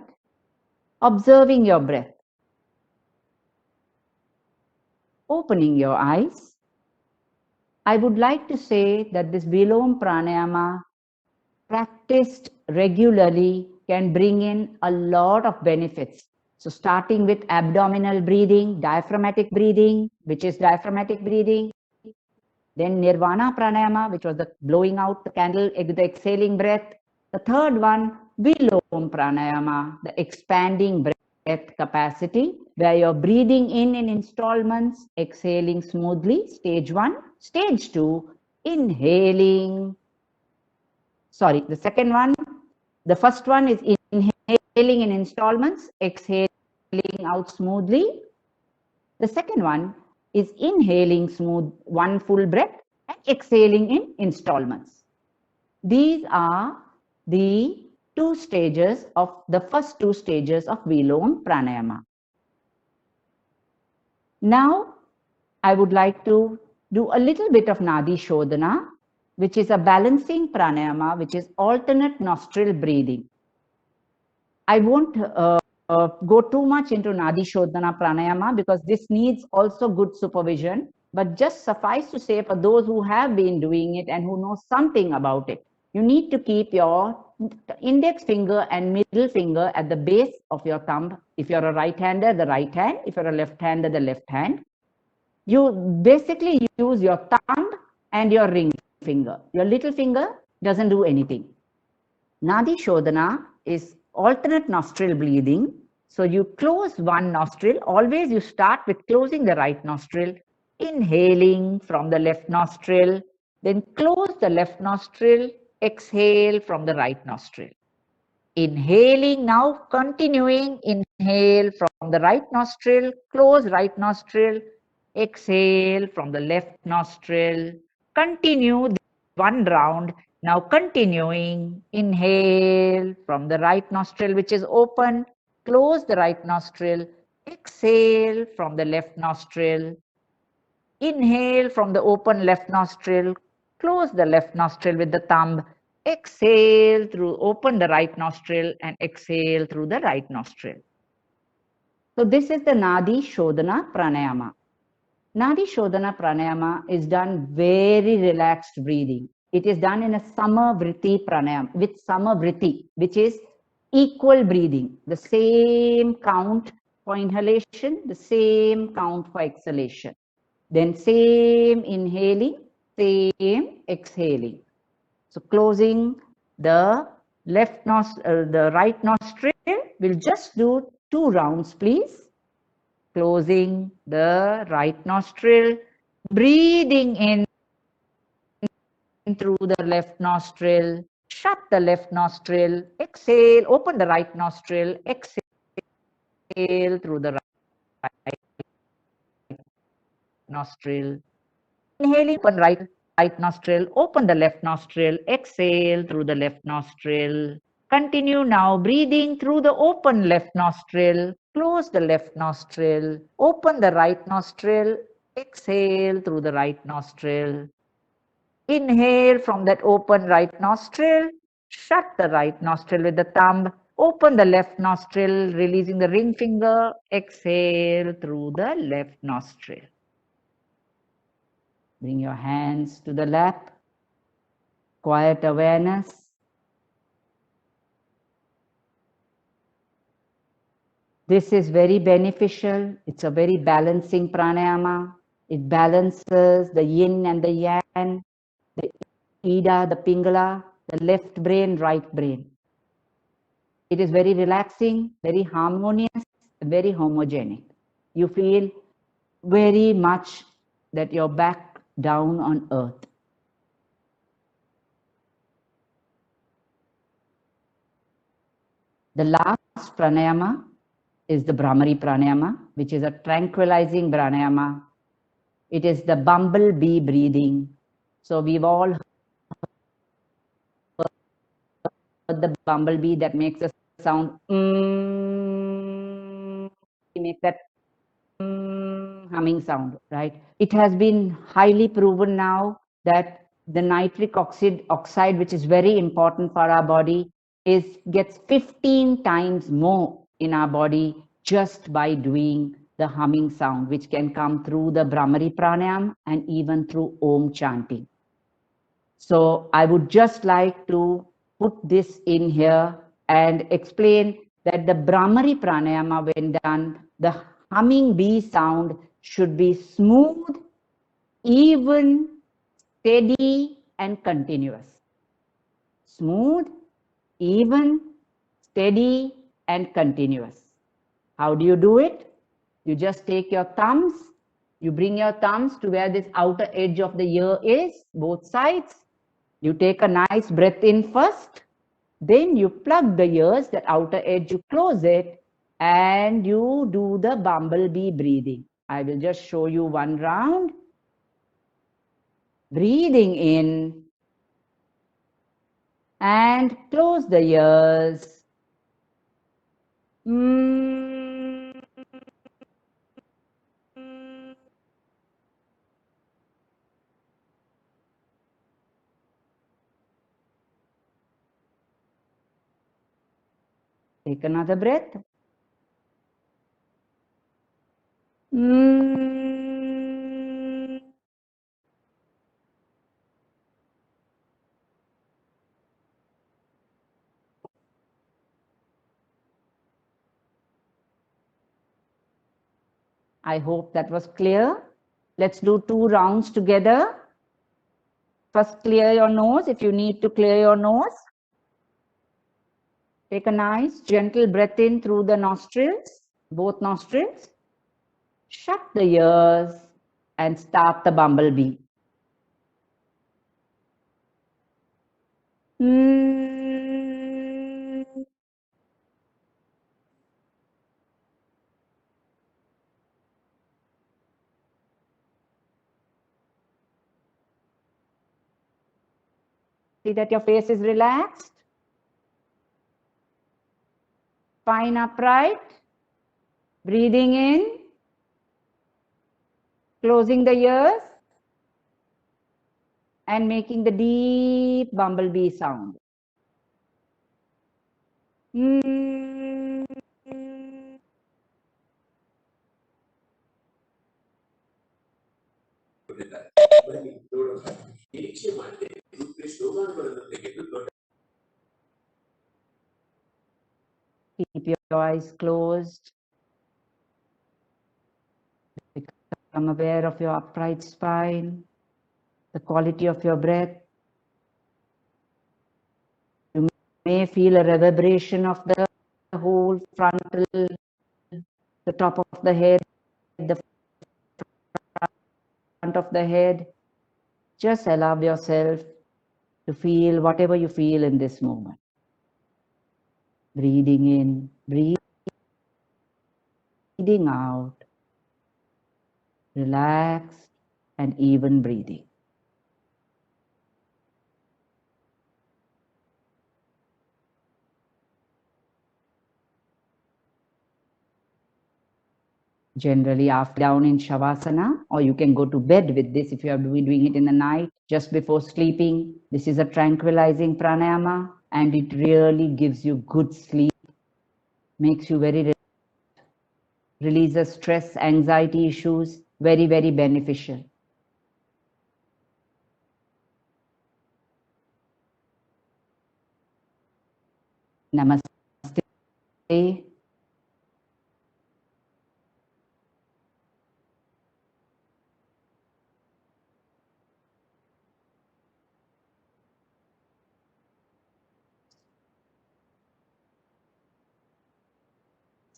observing your breath. Opening your eyes. I would like to say that this Vilom Pranayama practiced regularly can bring in a lot of benefits. So starting with abdominal breathing, diaphragmatic breathing, which is diaphragmatic breathing. Then Nirvana Pranayama, which was the blowing out the candle, the exhaling breath. The third one, Vilom Pranayama, the expanding breath capacity, where you're breathing in installments, exhaling smoothly, stage 1. Stage 2, inhaling. Sorry, the second one, the first one is inhaling in installments, exhaling out smoothly. The second one is inhaling smooth, one full breath, and exhaling in installments. These are the first two stages of Vilom Pranayama. Now, I would like to do a little bit of Nadi Shodhana, which is a balancing pranayama, which is alternate nostril breathing. I won't go too much into Nadi Shodhana pranayama because this needs also good supervision, but just suffice to say for those who have been doing it and who know something about it, you need to keep your index finger and middle finger at the base of your thumb. If you're a right-hander, the right hand. If you're a left-hander, the left hand. You basically use your thumb and your ring finger. Your little finger doesn't do anything. Nadi Shodhana is alternate nostril breathing. So you close one nostril. Always you start with closing the right nostril, inhaling from the left nostril, then close the left nostril, exhale from the right nostril. Inhaling, now continuing, inhale from the right nostril, close right nostril, exhale from the left nostril. Continue one round. Now continuing, inhale from the right nostril, which is open, close the right nostril, exhale from the left nostril, inhale from the open left nostril, close the left nostril with the thumb, exhale through, open the right nostril and exhale through the right nostril. So this is the Nadi Shodhana Pranayama. Nadi Shodhana Pranayama is done very relaxed breathing. It is done in a Samavriti Pranayama, with Samavriti, which is equal breathing. The same count for inhalation, the same count for exhalation. Then same inhaling, same exhaling. So closing the the right nostril, we'll just do 2 rounds, please. closing the right nostril, breathing in through the left nostril, shut the left nostril, exhale, open the right nostril, exhale through the right nostril. Inhaling, open right nostril, open the left nostril, exhale through the left nostril. Continue now, breathing through the open left nostril, close the left nostril, open the right nostril, exhale through the right nostril. Inhale from that open right nostril, shut the right nostril with the thumb, open the left nostril, releasing the ring finger, exhale through the left nostril. Bring your hands to the lap, quiet awareness. This is very beneficial. It's a very balancing pranayama. It balances the yin and the yang, the Ida, the Pingala, the left brain, right brain. It is very relaxing, very harmonious, very homogenic. You feel very much that you're back down on earth. The last pranayama is the Brahmari pranayama, which is a tranquilizing pranayama. It is the bumblebee breathing. So we've all heard the bumblebee that makes a sound. We make that humming sound, right? It has been highly proven now that the nitric oxide, which is very important for our body, gets 15 times more in our body just by doing the humming sound, which can come through the Brahmari pranayam and even through Om chanting. So I would just like to put this in here and explain that the Brahmari pranayama, when done, the humming bee sound should be smooth, even, steady, and continuous. Smooth, even, steady, and continuous. How do you do it? You just take your thumbs, you bring your thumbs to where this outer edge of the ear is, both sides. You take a nice breath in first, then you plug the ears, that outer edge, you close it, and you do the bumblebee breathing. I will just show you one round. Breathing in and close the ears. Take another breath. I hope that was clear. Let's do 2 rounds together. First, clear your nose if you need to clear your nose. Take a nice, gentle breath in through the nostrils, both nostrils. Shut the ears and start the bumblebee. See that your face is relaxed, spine upright, breathing in, closing the ears, and making the deep bumblebee sound. Keep your eyes closed. Become aware of your upright spine, the quality of your breath. You may feel a reverberation of the whole frontal, the top of the head, of the head. Just allow yourself to feel whatever you feel in this moment. Breathing in, breathing out, relaxed and even breathing. Generally, after down in Shavasana, or you can go to bed with this if you are doing it in the night, just before sleeping. This is a tranquilizing pranayama, and it really gives you good sleep, makes you very releases stress, anxiety issues, very, very beneficial. Namaste.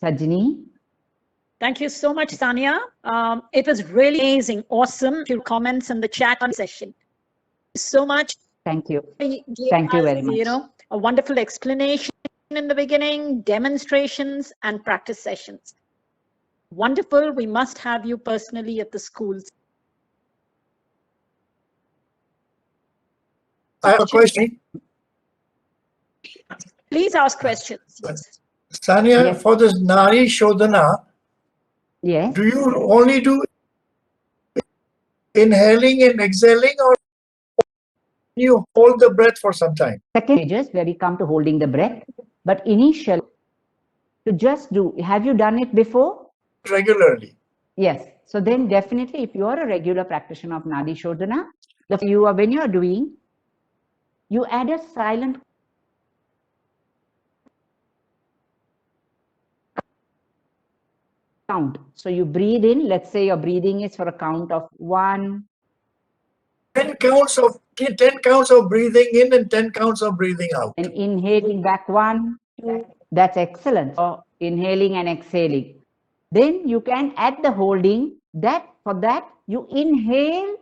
Sajani. Thank you so much, Sania. It was really amazing, awesome. Your comments in the chat session. So much. Thank you. Thank you very much. You know, a wonderful explanation in the beginning, demonstrations and practice sessions. Wonderful. We must have you personally at the schools. I have a question. Please ask questions. Sania, Yes. for this Nari Shodhana, Yes. do you only do inhaling and exhaling, or you hold the breath for some time? Second stages where we come to holding the breath, but initially to just do. Have you done it before? Regularly. Yes. So then definitely if you are a regular practitioner of Nadi Shodhana, when you are doing, you add a silent count. So you breathe in, let's say your breathing is for a count of 1. 10 counts of breathing in and 10 counts of breathing out. And inhaling back 1, 2. That's excellent. So inhaling and exhaling. Then you can add the holding. For that you inhale.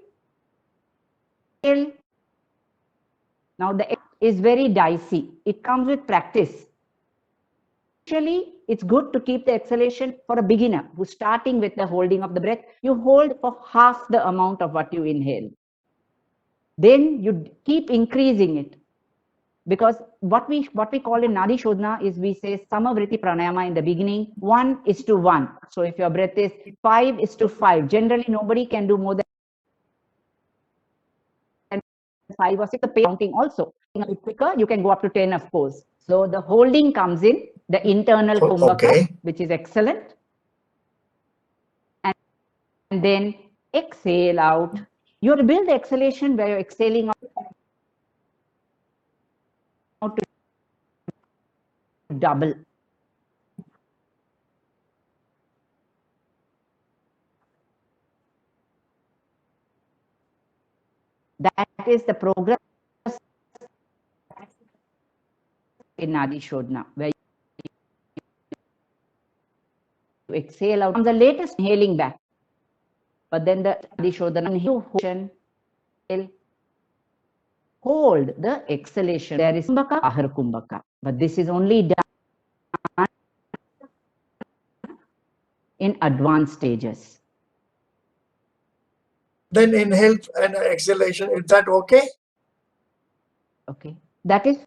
Now the is very dicey. It comes with practice. Actually, it's good to keep the exhalation for a beginner who's starting with the holding of the breath. You hold for half the amount of what you inhale. Then you keep increasing it. Because what we call in Nadi Shodhana is we say Samavriti Pranayama in the beginning, 1:1. So if your breath is 5:5, generally nobody can do more than 5 or 6. The counting also. A bit quicker, you can go up to 10, of course. So the holding comes in the internal kumbhaka, which is excellent. And then exhale out. You have to build the exhalation where you're exhaling out to double. That is the progress in Nadi Shodhana, where you exhale out. From the latest inhaling back. But then the Nadi Shodhana, hold the exhalation. There is kumbhaka, ahar kumbhaka. But this is only done in advanced stages. Then inhale and exhalation. Is that okay? Okay. That is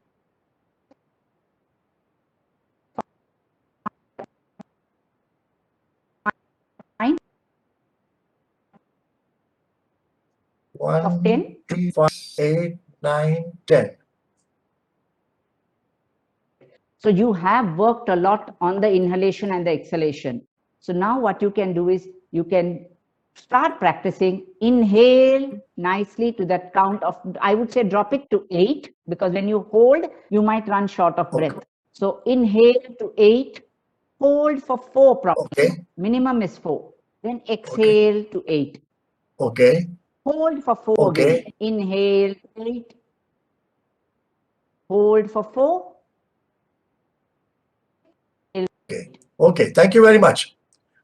fine. 1, 10. 2, 5, 8, 9, 10. So you have worked a lot on the inhalation and the exhalation. So now what you can do is you can start practicing, inhale nicely to that count of, I would say drop it to 8, because when you hold, you might run short of breath. So inhale to 8, hold for 4 properly. Okay. Minimum is 4. Then exhale to 8. Okay. Hold for 4 Okay. again. Inhale 8. Hold for 4. Okay. Thank you very much.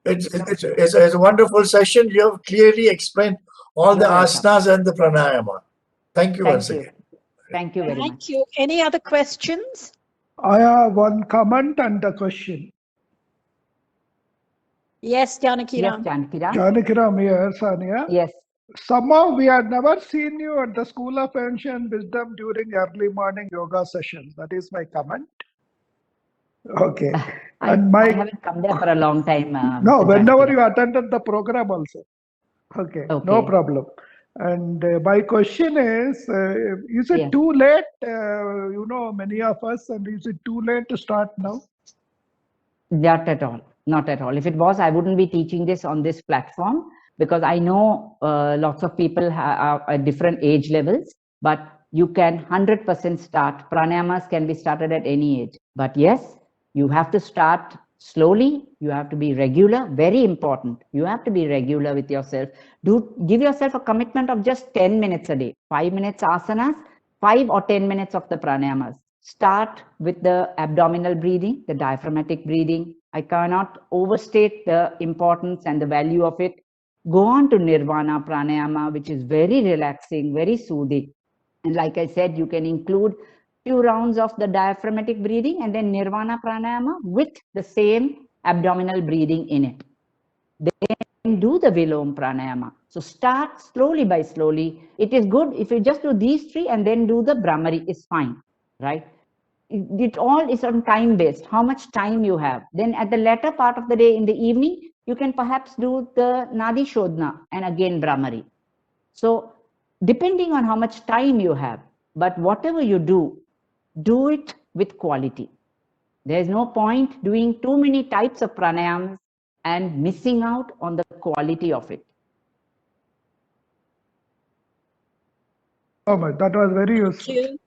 It's a wonderful session. You have clearly explained all the You're welcome. asanas and the pranayama. Thank you Thank once you. again. Thank you very much. Thank you. Any other questions? I have one comment and a question. Yes, Janaki Yes, Ram. Janakiram here, Sania. Yes. Somehow we had never seen you at the School of Ancient Wisdom during early morning yoga sessions. That is my comment. Okay. I And my haven't come there for a long time. no, Mr. whenever Janaki. you attended the program also. Okay, no Okay. problem. And my question is it Yeah. too late? Many of us, and is it too late to start now? Not at all. Not at all. If it was, I wouldn't be teaching this on this platform, because I know lots of people are at different age levels, but you can 100% start. Pranayamas can be started at any age. But yes, you have to start slowly. You have to be regular. Very important. You have to be regular with yourself. Give yourself a commitment of just 10 minutes a day. 5 minutes asanas, 5 or 10 minutes of the pranayamas. Start with the abdominal breathing, the diaphragmatic breathing. I cannot overstate the importance and the value of it. Go on to Nirvana Pranayama, which is very relaxing, very soothing. And like I said, you can include few rounds of the diaphragmatic breathing and then Nirvana Pranayama with the same abdominal breathing in it. Then do the Vilom Pranayama. So start slowly by slowly. It is good if you just do these three and then do the Brahmari is fine, right? It all is on time based, how much time you have. Then at the latter part of the day in the evening, you can perhaps do the Nadi Shodhana and again Brahmari. So depending on how much time you have, but whatever you do it with quality. There is no point doing too many types of pranayams and missing out on the quality of it. Oh my, that was very useful. Thank you.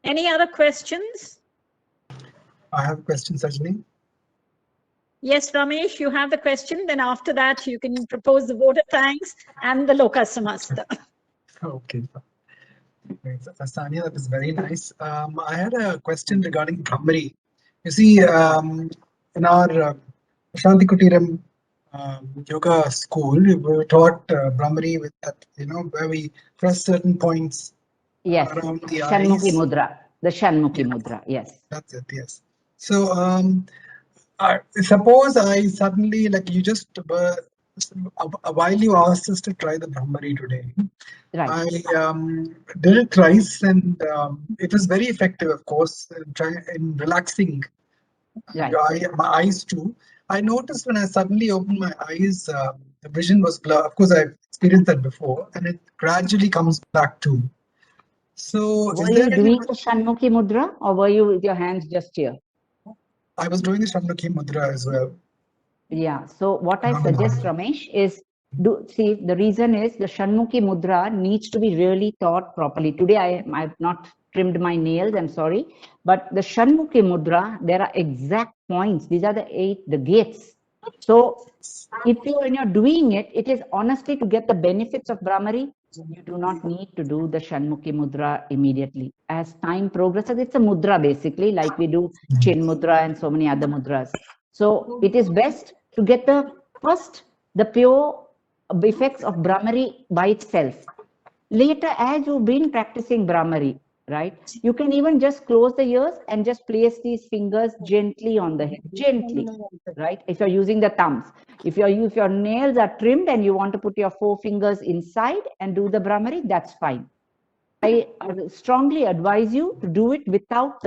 Any other questions? I have a question, Sajani. Yes, Ramesh, you have the question. Then after that, you can propose the vote of thanks and the Loka Samasta. Okay. Sania, that was very nice. I had a question regarding Brahmari. You see, in our Shanti Kutiram yoga school, we were taught Brahmari with that, where we press certain points around the Shanmukhi eyes. Mudra. The Shanmukhi Mudra, yes. That's it, yes. So suppose I suddenly, like you just, while you asked us to try the Brahmari today, Right. I did it twice and it was very effective, of course, in relaxing Right. my eyes too. I noticed when I suddenly opened my eyes, the vision was blurred. Of course, I've experienced that before, and it gradually comes back too. So, Were you doing the Shanmukhi Mudra or were you with your hands just here? I was doing the Shanmukhi Mudra as well. Yeah. So what I suggest, Ramesh, is see, the reason is the Shanmukhi Mudra needs to be really taught properly. Today I've not trimmed my nails, I'm sorry, but the Shanmukhi Mudra, there are exact points. These are the gates. So when you're doing it, it is honestly to get the benefits of Brahmari. You do not need to do the Shanmukhi Mudra immediately. As time progresses, it's a mudra basically, like we do Chin Mudra and so many other mudras. So it is best to get the pure effects of Brahmari by itself. Later, as you've been practicing Brahmari, right, you can even just close the ears and just place these fingers gently on the head, gently, right? If you're using the thumbs. If your nails are trimmed and you want to put your 4 fingers inside and do the Brahmari, that's fine. I strongly advise you to do it without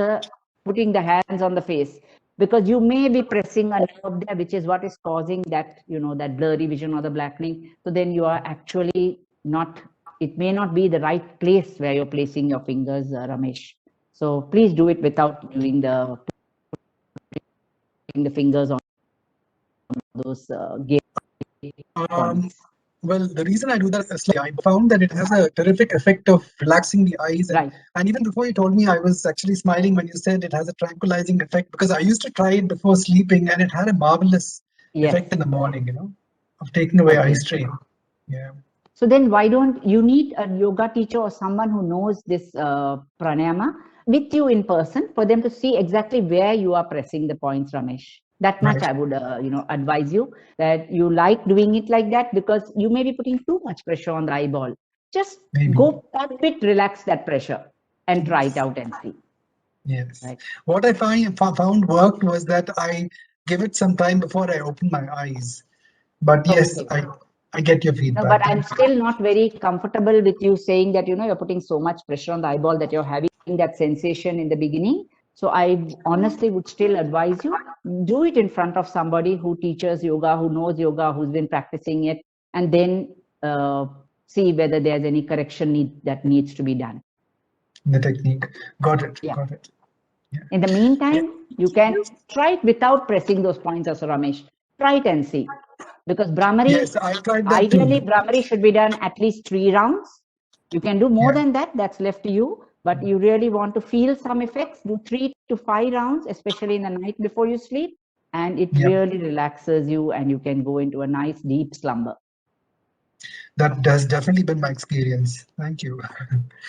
putting the hands on the face, because you may be pressing a nerve there, which is what is causing that, that blurry vision or the blackening. So then you are actually it may not be the right place where you're placing your fingers, Ramesh. So please do it without putting the fingers on those gates. Well, the reason I do that is I found that it has a terrific effect of relaxing the eyes. And even before you told me, I was actually smiling when you said it has a tranquilizing effect, because I used to try it before sleeping and it had a marvelous effect in the morning, of taking away eye strain. Yeah. So then why don't you need a yoga teacher or someone who knows this pranayama with you in person for them to see exactly where you are pressing the points, Ramesh? That much Right. I would, advise you, that you like doing it like that because you may be putting too much pressure on the eyeball. Just Maybe. go a bit, relax that pressure and try it out and see. Yes. Right. What I found worked was that I give it some time before I open my eyes. But yes, Okay. I get your No, feedback. but I'm still not very comfortable with you saying that, you're putting so much pressure on the eyeball that you're having that sensation in the beginning. So I honestly would still advise you, do it in front of somebody who teaches yoga, who knows yoga, who's been practicing it, and then see whether there's any correction that needs to be done. The technique. Got it. Yeah. Got it. Yeah. In the meantime, you can try it without pressing those points also, Ramesh. Try it and see. Because Brahmari, Yes, I tried that ideally, too. Brahmari should be done at least 3 rounds. You can do more Yeah. than that, that's left to you. But you really want to feel some effects, do 3 to 5 rounds, especially in the night before you sleep. And it Yep. really relaxes you and you can go into a nice deep slumber. That has definitely been my experience. Thank you.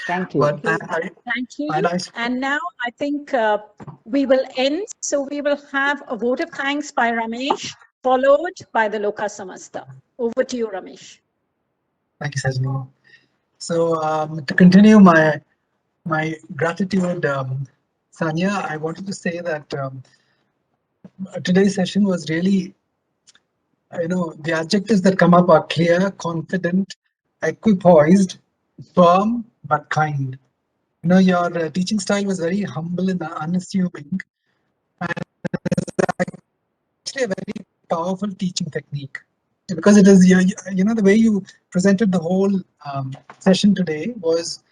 Thank you. But Thank you. and And now I think we will end. So we will have a vote of thanks by Ramesh, followed by the Loka Samasta. Over to you, Ramesh. Thank you, Sajani. So to continue my gratitude, Sania, I wanted to say that today's session was really, the adjectives that come up are clear, confident, equipoised, firm, but kind. Your teaching style was very humble and unassuming, and actually a very powerful teaching technique, because it is, the way you presented the whole session today was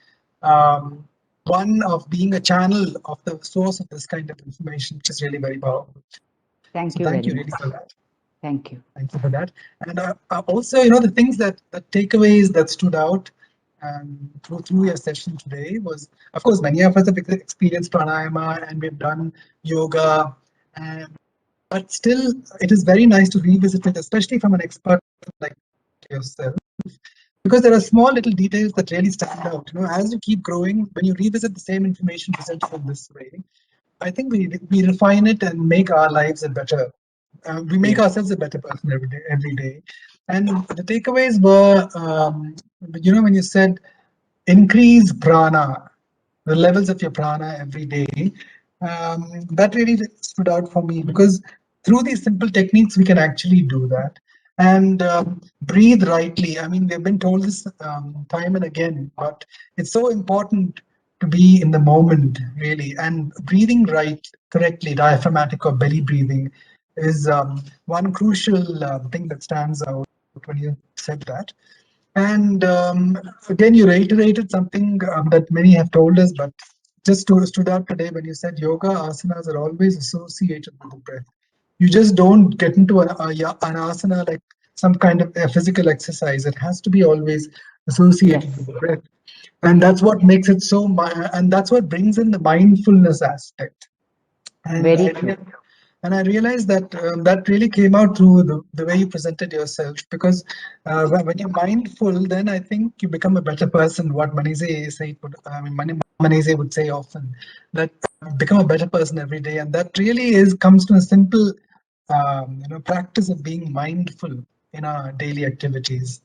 one of being a channel of the source of this kind of information, which is really very powerful. Thank So you thank very you really much. for that. Thank you. Thank you for that. And also, the things the takeaways that stood out through your session today was, of course, many of us have experienced pranayama and we've done yoga, but still, it is very nice to revisit it, especially from an expert like yourself, because there are small little details that really stand out. As you keep growing, when you revisit the same information presented in this way, I think we refine it and make our lives better. We make ourselves a better person every day. And the takeaways were, when you said increase prana, the levels of your prana every day, that really stood out for me, because through these simple techniques, we can actually do that. And breathe rightly. I mean, we've been told this time and again, but it's so important to be in the moment, really. And breathing correctly, diaphragmatic or belly breathing, is one crucial thing that stands out when you said that. And again, you reiterated something that many have told us, but just stood out today when you said yoga asanas are always associated with the breath. You just don't get into an asana like some kind of a physical exercise. It has to be always associated with the breath. And that's what makes it so, and that's what brings in the mindfulness aspect. And Very true. And I realized that that really came out through the way you presented yourself, because when you're mindful, then I think you become a better person. What Manize would say often, that become a better person every day. And that really comes to a simple practice of being mindful in our daily activities.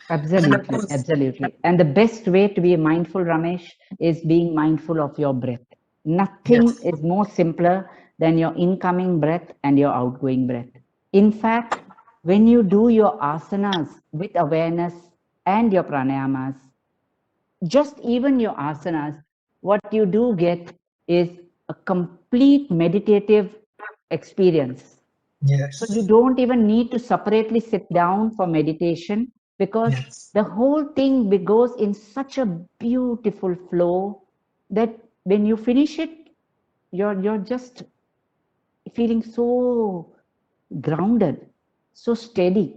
Absolutely, absolutely. And the best way to be mindful, Ramesh, is being mindful of your breath. Nothing is more simpler than your incoming breath and your outgoing breath. In fact, when you do your asanas with awareness and your pranayamas, just even your asanas, what you do get is a complete meditative experience. Yes. So you don't even need to separately sit down for meditation, because the whole thing goes in such a beautiful flow that when you finish it, you're just feeling so grounded, so steady.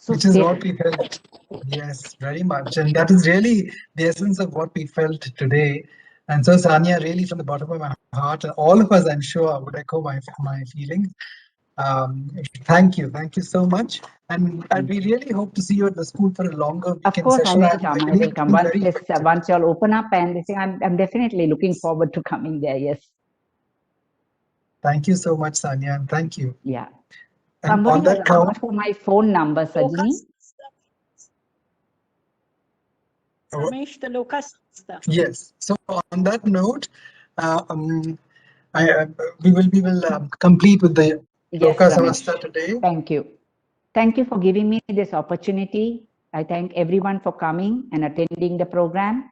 Which is what we felt. Yes, very much. And that is really the essence of what we felt today. And so, Sania, really from the bottom of my heart, and all of us, I'm sure, would echo my feelings. Thank you so much. And we really hope to see you at the school for a longer weekend Of course, session. I will come. Once you all open up and this thing, I'm definitely looking forward to coming there. Yes. Thank you so much, Sania, and thank you. Yeah. And Somebody on has that count, asked for my phone number, Sajani. Ramesh, the Lokasasta. yes. So on that note, we will complete with the Yes, Loka Ramesh. Samasta today. Thank you. Thank you for giving me this opportunity. I thank everyone for coming and attending the program.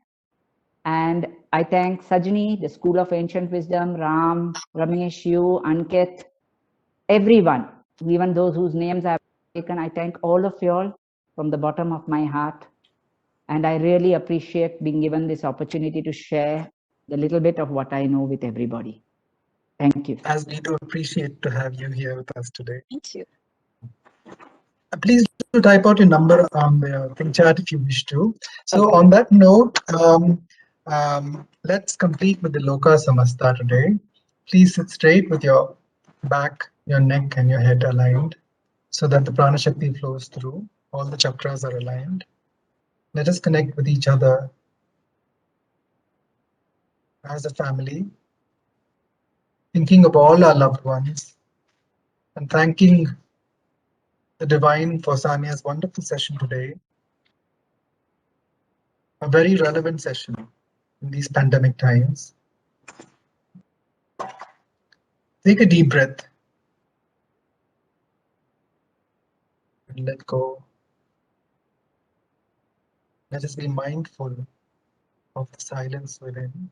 And I thank Sajani, the School of Ancient Wisdom, Ram, Ramesh, you, Ankit, everyone, even those whose names I have taken. I thank all of you all from the bottom of my heart. And I really appreciate being given this opportunity to share the little bit of what I know with everybody. Thank you. As we do appreciate to have you here with us today. Thank you. Please do type out your number on the thing chat if you wish to. So Okay. on that note, let's complete with the Loka Samasta today. Please sit straight with your back, your neck and your head aligned so that the prana shakti flows through. All the chakras are aligned. Let us connect with each other as a family, thinking of all our loved ones and thanking the Divine for Sania's wonderful session today. A very relevant session in these pandemic times. Take a deep breath and let go. Let us be mindful of the silence within,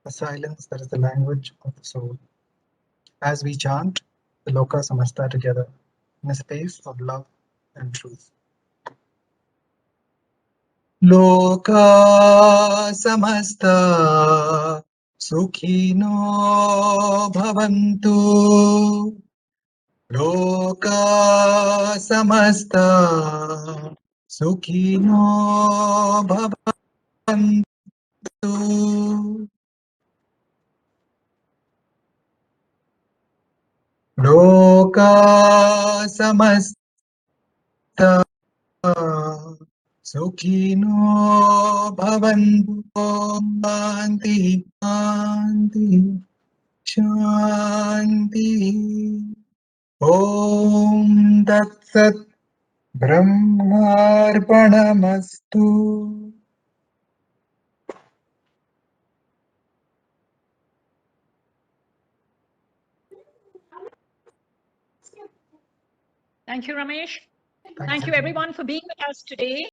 the silence that is the language of the soul, as we chant the Loka Samasta together in a space of love and truth. Loka Samasta Sukhino Bhavantu. Loka Samasta Sukhino Bhavantu. Loka Samasta Sukhino Bhavantu. Shanti, Shanti, Shanti. Om Tat Sat Brahmarpanamastu. Thank you, Ramesh. Thank Thank you, you. everyone, for being with us today.